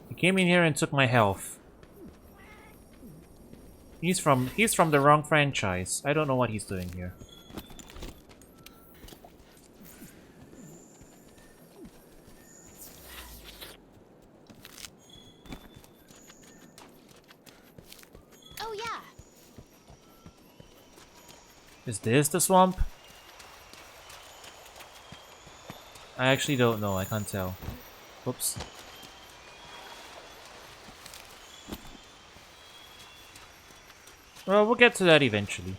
He came in here and took my health. He's from the wrong franchise. I don't know what he's doing here. Oh yeah. Is this the swamp? I actually don't know. I can't tell. Oops. Well, we'll get to that eventually.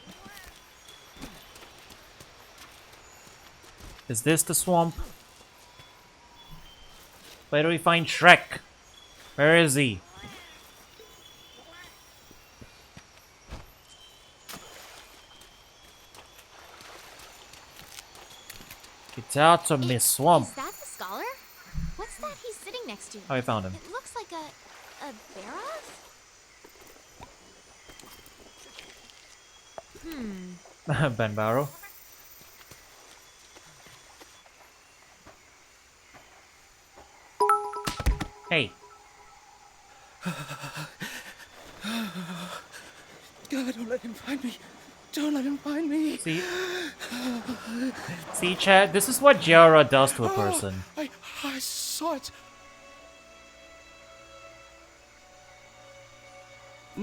Is this the swamp? Where do we find Shrek? Where is he? Get out of my swamp. Is that the scholar? What's that he's sitting next to? Oh, I found him. It looks like a Barroth? Ben Barrow. Hey. God, don't let him find me. Don't let him find me. See, Chad, this is what Jyuratodus does to a person. I saw it.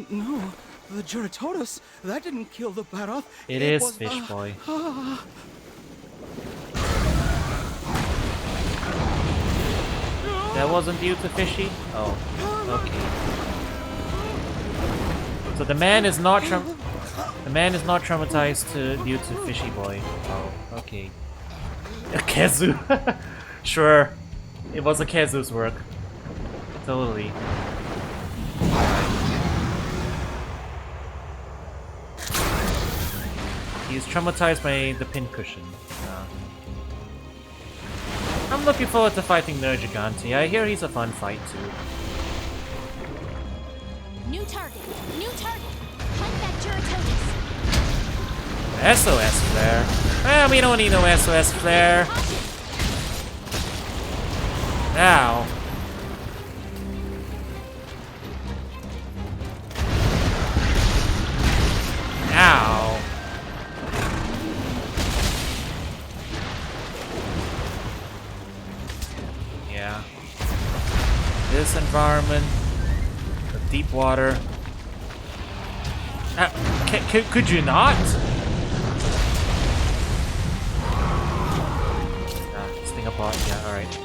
No, the Jyuratodus, that didn't kill the Barroth. It is was, Fish Boy. That wasn't due to Fishy? Oh, okay. So the man is not traumatized due to Fishy Boy. Oh, okay. A Kezu. Sure. It was a Kezu's work. Totally. He's traumatized by the pincushion. I'm looking forward to fighting Nergigante. I hear he's a fun fight too. New target. New target. Hunt that Jyuratodus. SOS flare. Well, we don't need no SOS flare. Now. Now. Yeah. This environment of deep water. Could you not? This thing apart. Yeah, alright.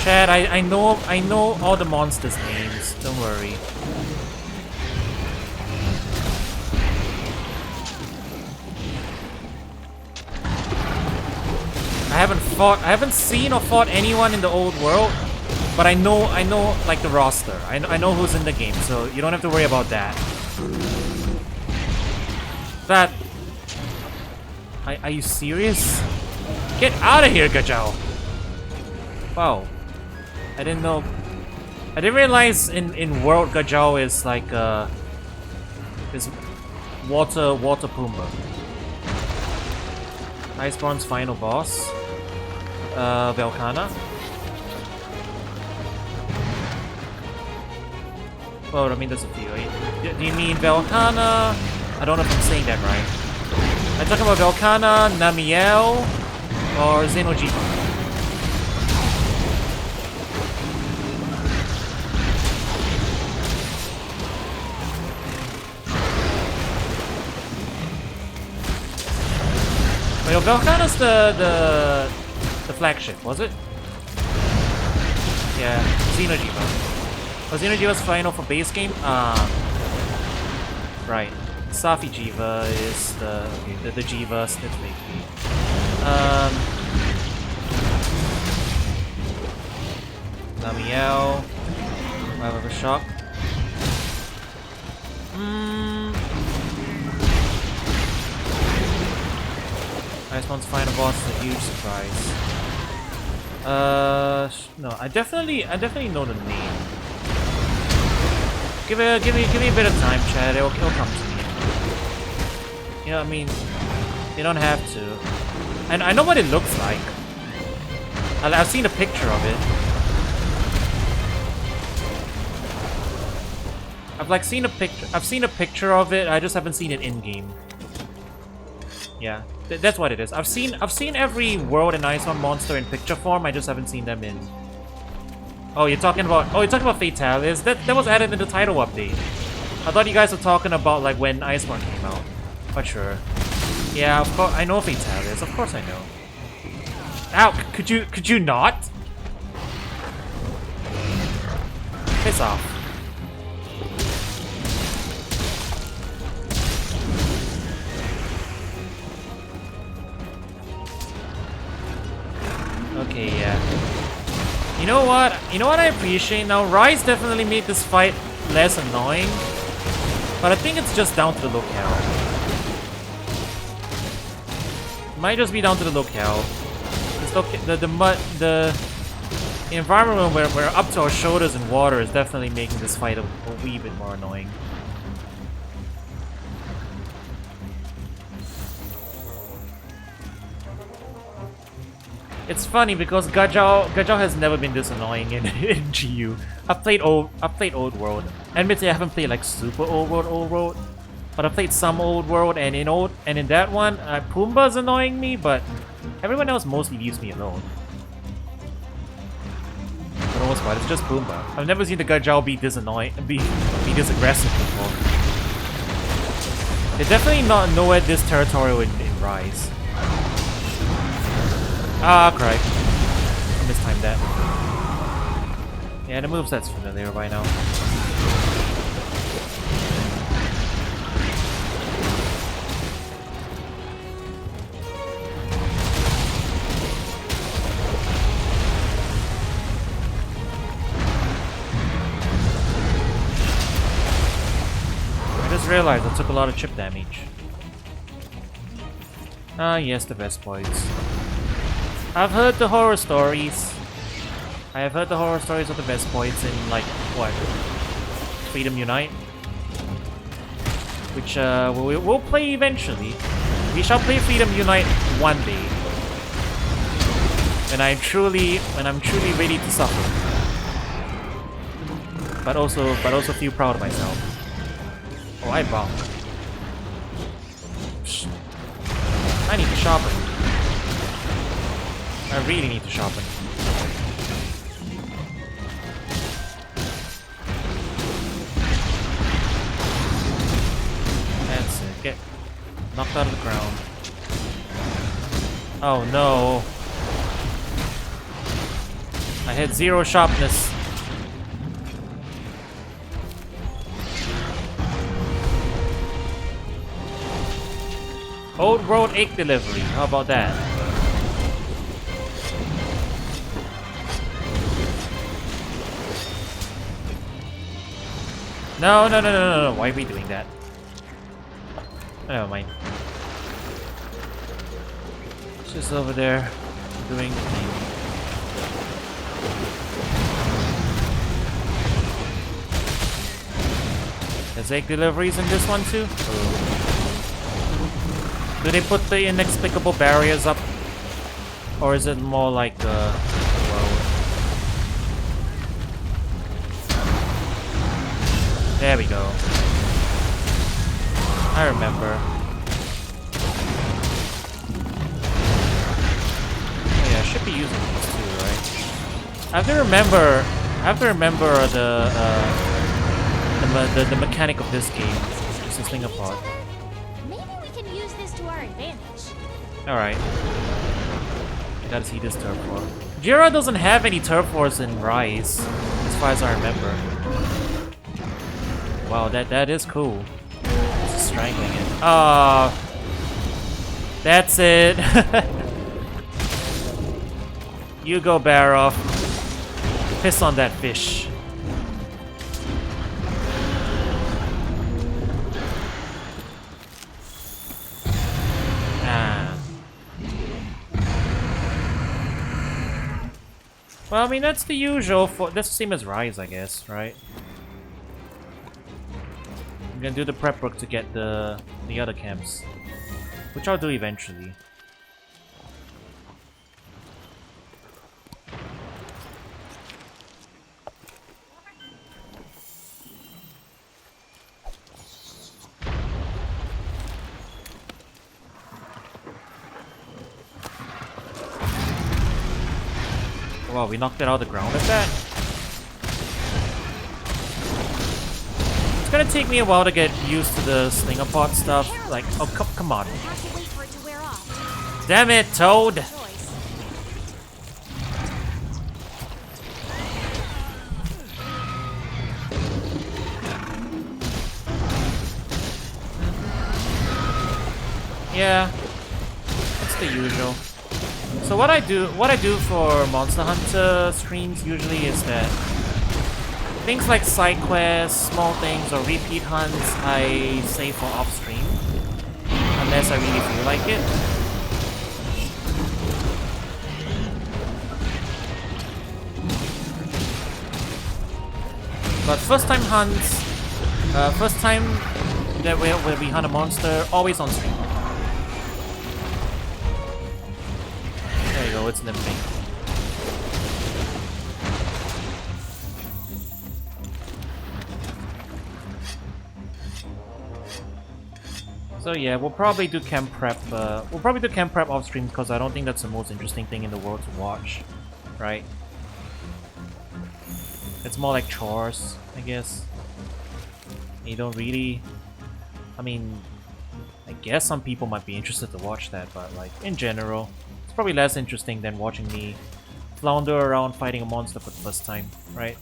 Chad, I know all the monsters' names. Don't worry. I haven't seen or fought anyone in the old world, but I know like the roster. I know who's in the game, so you don't have to worry about that. That. Are you serious? Get out of here, Gajao! Wow. I didn't know. I didn't realize in World Gajao is like is water Pumbaa. Iceborne's final boss. Velkhana. Well, I mean there's a few. Do you mean Velkhana? I don't know if I'm saying that right. I'm talking about Velkhana, Namiel, or Xenojiva. Well, Velkhana's the The flagship, was it? Yeah, Xenojiva. Was Xenojiva's final for base game? Right. Safi Jiva is the Jiva specifically. Lamiel. Wild of a Shock. Icemont's final boss is a huge surprise. No, I definitely know the name. Give me a bit of time, Chad. It'll come to me. You know what I mean? You don't have to. And I know what it looks like. I've seen a picture of it. I've seen a picture of it. I just haven't seen it in game. Yeah, that's what it is. I've seen every world and Icemont monster in picture form. I just haven't seen them in. Oh, you're talking about Fatalis. That was added in the title update. I thought you guys were talking about like when Icemont came out. But sure. Yeah, of course I know Fatalis. Of course I know. Ow! Could you not? Piss off. Okay, yeah. You know what I appreciate now? Rise definitely made this fight less annoying. But I think it's just down to the locale. It might just be down to the locale. The environment where we're up to our shoulders in water is definitely making this fight a wee bit more annoying. It's funny because Gajao has never been this annoying in GU. I've played old world. Admittedly, I haven't played like super old world, but I played some old world, and in that one, Pumbaa's annoying me, but everyone else mostly leaves me alone. For the most part, it's just Pumbaa. I've never seen the Gajao be this annoying, be this aggressive before. They're definitely not nowhere this territorial in Rise. Ah, crap. I mistimed that. Yeah, the moveset's familiar by now. I just realized I took a lot of chip damage. Ah, yes, the best points. I've heard the horror stories. I have heard the horror stories of the best points in, like, what? Freedom Unite? Which, we'll play eventually. We shall play Freedom Unite one day. When I'm truly ready to suffer. But also feel proud of myself. Oh, I bombed. I need to sharpen. I really need to sharpen. That's it. Get knocked out of the ground. Oh no. I had 0 sharpness. Old Road 8 delivery. How about that? No. Why are we doing that? Never mind. It's just over there doing the thing. There's 8 deliveries in this one too? Oh. Do they put the inexplicable barriers up? Or is it more like there we go. I remember. Oh yeah, I should be using these too, right? I have to remember the mechanic of this game. Just a sling apart. Maybe we can use this to our advantage. Alright. Gotta see this turf war. Jira doesn't have any turf wars in Rise, as far as I remember. Wow, that is cool. Just strangling it. Ah, that's it. You go, Barroth. Piss on that fish. Well, I mean, that's the usual for... That's the same as Rise, I guess, right? I'm gonna do the prep work to get the other camps. Which I'll do eventually. Wow, we knocked it out of the ground at that? It's gonna take me a while to get used to the slinger pot stuff. Like, oh, come on. Have to wait for it to wear off. Damn it, Toad! Choice. Yeah, it's the usual. So what I do for Monster Hunter streams usually is that things like side quests, small things, or repeat hunts I save for off stream, unless I really feel like it. But first time hunts, first time that where we hunt a monster, always on stream. There you go, it's limping. So yeah, we'll probably do camp prep. We'll probably do camp prep off stream because I don't think that's the most interesting thing in the world to watch, right? It's more like chores, I guess. You don't really... I mean, I guess some people might be interested to watch that, but like, in general, it's probably less interesting than watching me flounder around fighting a monster for the first time, right?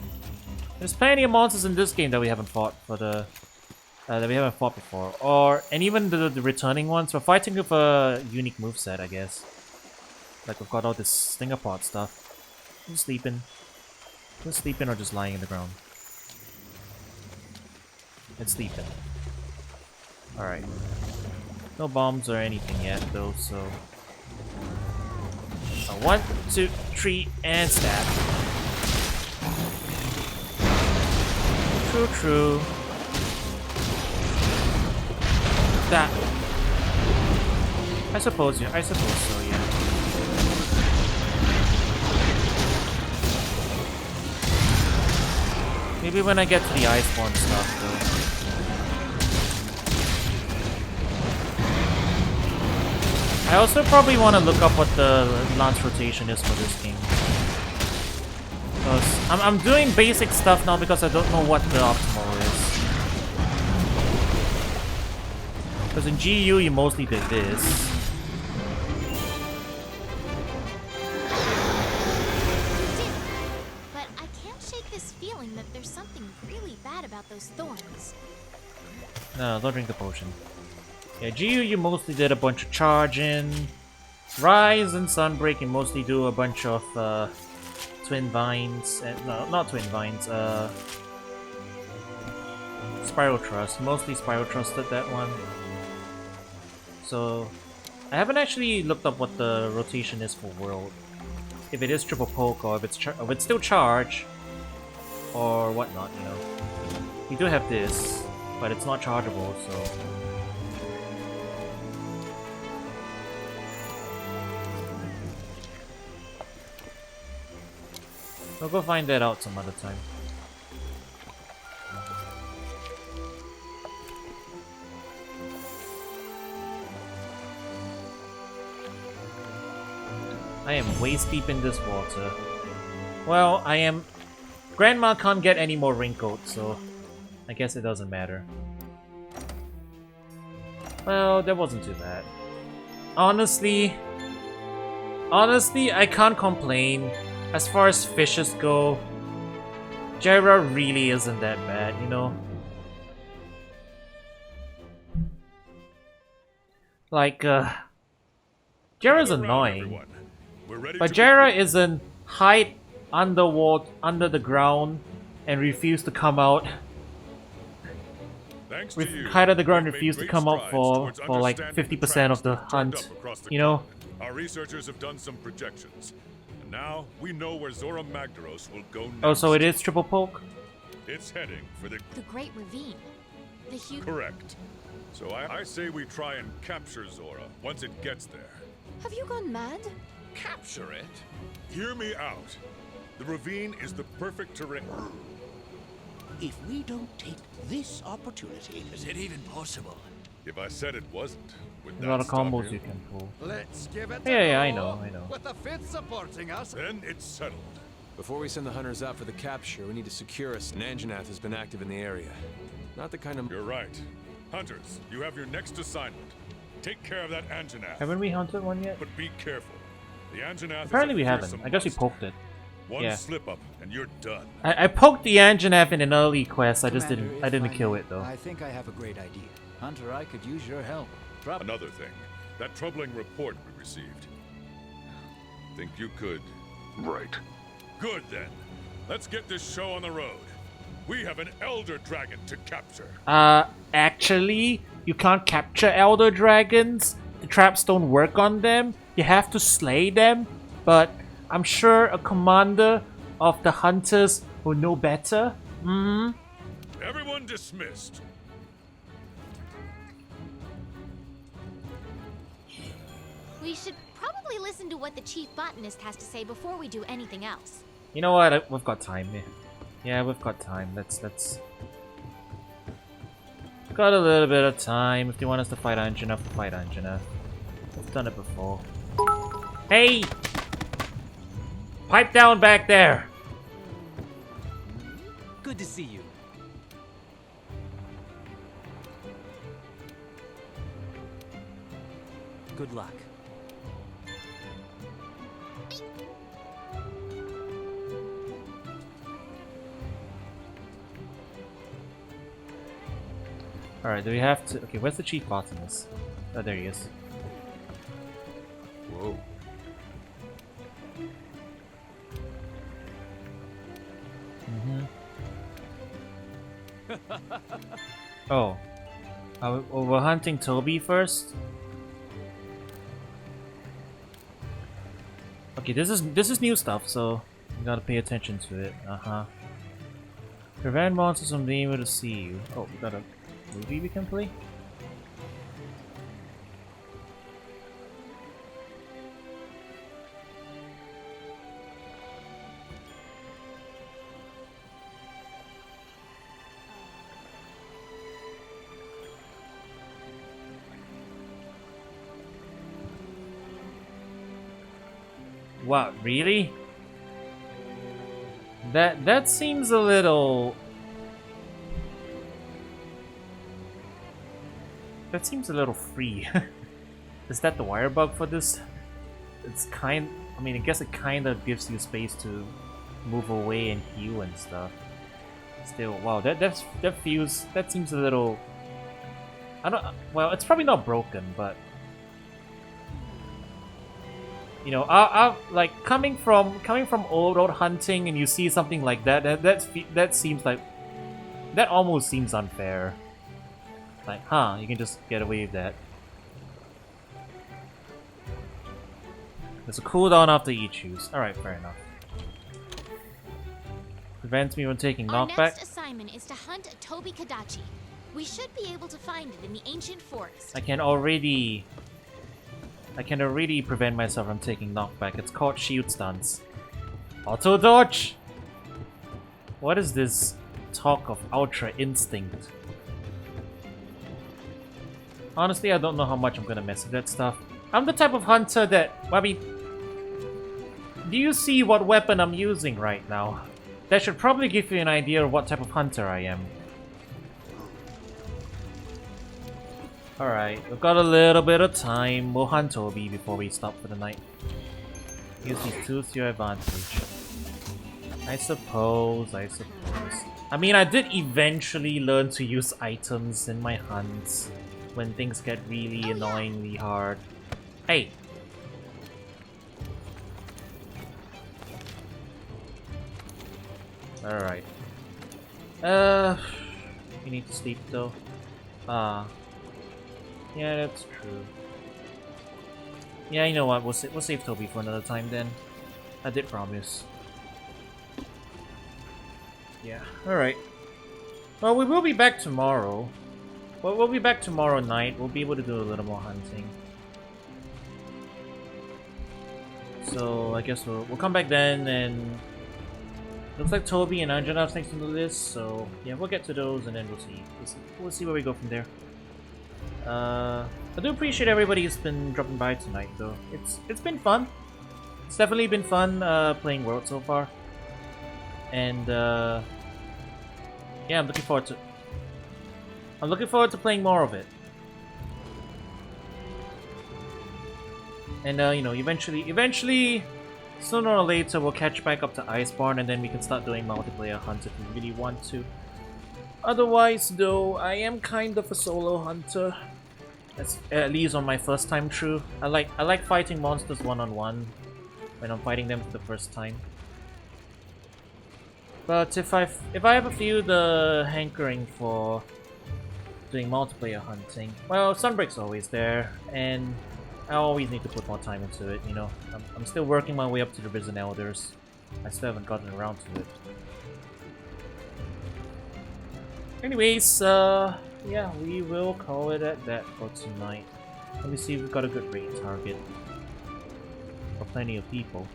There's plenty of monsters in this game that we haven't fought for the... that we haven't fought before. And even the returning ones, we're fighting with a unique moveset, I guess. Like, we've got all this stinger pot stuff. Who's sleeping? Just sleeping or just lying in the ground? It's sleeping. Alright. No bombs or anything yet, though, so... 1, 2, 3, and stab. True. That. I suppose so, yeah. Maybe when I get to the Iceborne stuff, though. I also probably want to look up what the lance rotation is for this game. Because I'm doing basic stuff now because I don't know what the optimal is. Because in GU you mostly did this. But I can't shake this feeling that there's something really bad about those thorns. No, don't drink the potion. Yeah, GU you mostly did a bunch of charging. Rise and Sunbreak you mostly do a bunch of twin vines. No, not twin vines. Spiral Thrust. Mostly Spiral Thrusted that one. So, I haven't actually looked up what the rotation is for World. If it is triple poke or if it's still charge or whatnot, you know. We do have this, but it's not chargeable, so. We'll go find that out some other time. I am waist deep in this water. Well, I am... Grandma can't get any more wrinkled, so... I guess it doesn't matter. Well, that wasn't too bad. Honestly... Honestly, I can't complain. As far as fishes go, Jyra really isn't that bad, you know? Like, Jyra's Gather round, annoying. everyone. We're ready But to Jyra begin. isn't hide underwater, under the ground, and refuse to come out. Thanks to you, Hide at the ground, we've made refuse to great come out strides for towards like understanding 50% of the the traps that have turned hunt. up across the You know? continent. Our researchers have done some projections. And now we know where Zora Magdaros will go next. Oh, so it is triple poke? It's heading for the The Great Ravine. The huge. correct. So I say we try and capture Zora once it gets there. Have you gone mad? Capture it? Hear me out. The ravine is the perfect terrain. If we don't take this opportunity, Is it even possible? If I said it wasn't, would There's a lot that of stop combos you? you can pull. Let's give it Yeah, I know. With the fifth supporting us. Then it's settled. Before we send the hunters out for the capture, we need to secure us. An Anjanath has been active in the area. Not the kind of... You're right. Hunters, you have your next assignment. Take care of that Anjanath. Haven't we hunted one yet? But be careful. The Anjanath Apparently is a we haven't. fearsome I guess we monster. poked it. One yeah. slip up and you're done. I poked the Anjanath in an early quest. I just Commander, didn't. I if didn't kill may, it though. I think I have a great idea. Hunter, I could use your help. Another thing, that troubling report we received. Think you could? Right. Good then. Let's get this show on the road. We have an Elder Dragon to capture. Actually, you can't capture Elder Dragons. The traps don't work on them. You have to slay them. But I'm sure a commander of the hunters will know better. Everyone dismissed. We should probably listen to what the chief botanist has to say before we do anything else. You know what? We've got time here. Yeah, we've got time. Let's. Got a little bit of time. If they want us to fight Anjanath, we'll fight Anjanath. We've done it before. Hey! Pipe down back there! Good to see you. Good luck. Alright, do we have to... Okay, where's the chief botanist? Oh, there he is. Whoa. Oh. We're hunting Toby first? Okay, this is new stuff, so you gotta pay attention to it. Prevent monsters from being able to see you. Oh, we got a movie we can play? What, really? That seems a little... That seems a little free. Is that the wire bug for this? It's kind... I mean, I guess it kind of gives you space to move away and heal and stuff. Still, wow, that feels... That seems a little... I don't... Well, it's probably not broken, but... You know, like coming from old hunting, and you see something like that seems like that almost seems unfair. Like, huh? You can just get away with that. There's a cooldown after each use. All right, fair enough. Prevents me from taking Our knockback. next assignment is to hunt a Toby Kadachi. We should be able to find it in the ancient forest. I can already prevent myself from taking knockback. It's called shield stance. Auto dodge! What is this talk of ultra instinct? Honestly, I don't know how much I'm gonna mess with that stuff. I'm the type of hunter that... I mean... Do you see what weapon I'm using right now? That should probably give you an idea of what type of hunter I am. Alright, we've got a little bit of time. We'll hunt Toby before we stop for the night. Use these tools to your advantage. I suppose. I mean, I did eventually learn to use items in my hunts when things get really annoyingly hard. Hey! Alright. You need to sleep though. Yeah, that's true. Yeah, you know what? We'll save Toby for another time then. I did promise. Yeah, alright. Well, we will be back tomorrow. Well, we'll be back tomorrow night. We'll be able to do a little more hunting. So, I guess we'll come back then, and... Looks like Toby and Anjana have next on the list, so... Yeah, we'll get to those, and then we'll see where we go from there. I do appreciate everybody who's been dropping by tonight, though. It's been fun. It's definitely been fun, playing World so far. And, yeah, I'm looking forward to playing more of it. And you know, eventually, sooner or later, we'll catch back up to Iceborne, and then we can start doing multiplayer hunts if we really want to. Otherwise, though, I am kind of a solo hunter. That's at least on my first time through. I like fighting monsters one-on-one when I'm fighting them for the first time. But if I ever feel the hankering for doing multiplayer hunting, well, Sunbreak's always there, and I always need to put more time into it, you know. I'm still working my way up to the Risen Elders. I still haven't gotten around to it. Anyways, yeah, we will call it at that for tonight. Let me see if we've got a good raid target. For plenty of people.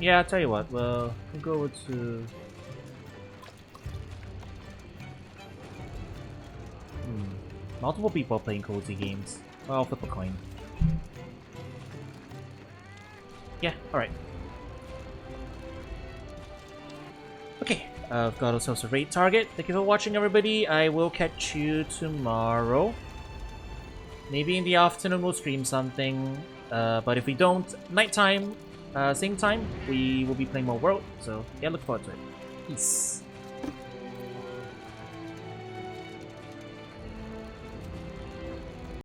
Yeah, I'll tell you what, well, we'll go over to... Multiple people are playing cozy games. Well, I'll flip a coin. Yeah, alright. Okay, I've got ourselves a raid target. Thank you for watching, everybody. I will catch you tomorrow. Maybe in the afternoon we'll stream something. But if we don't, nighttime, same time, we will be playing more World. So, yeah, look forward to it. Peace.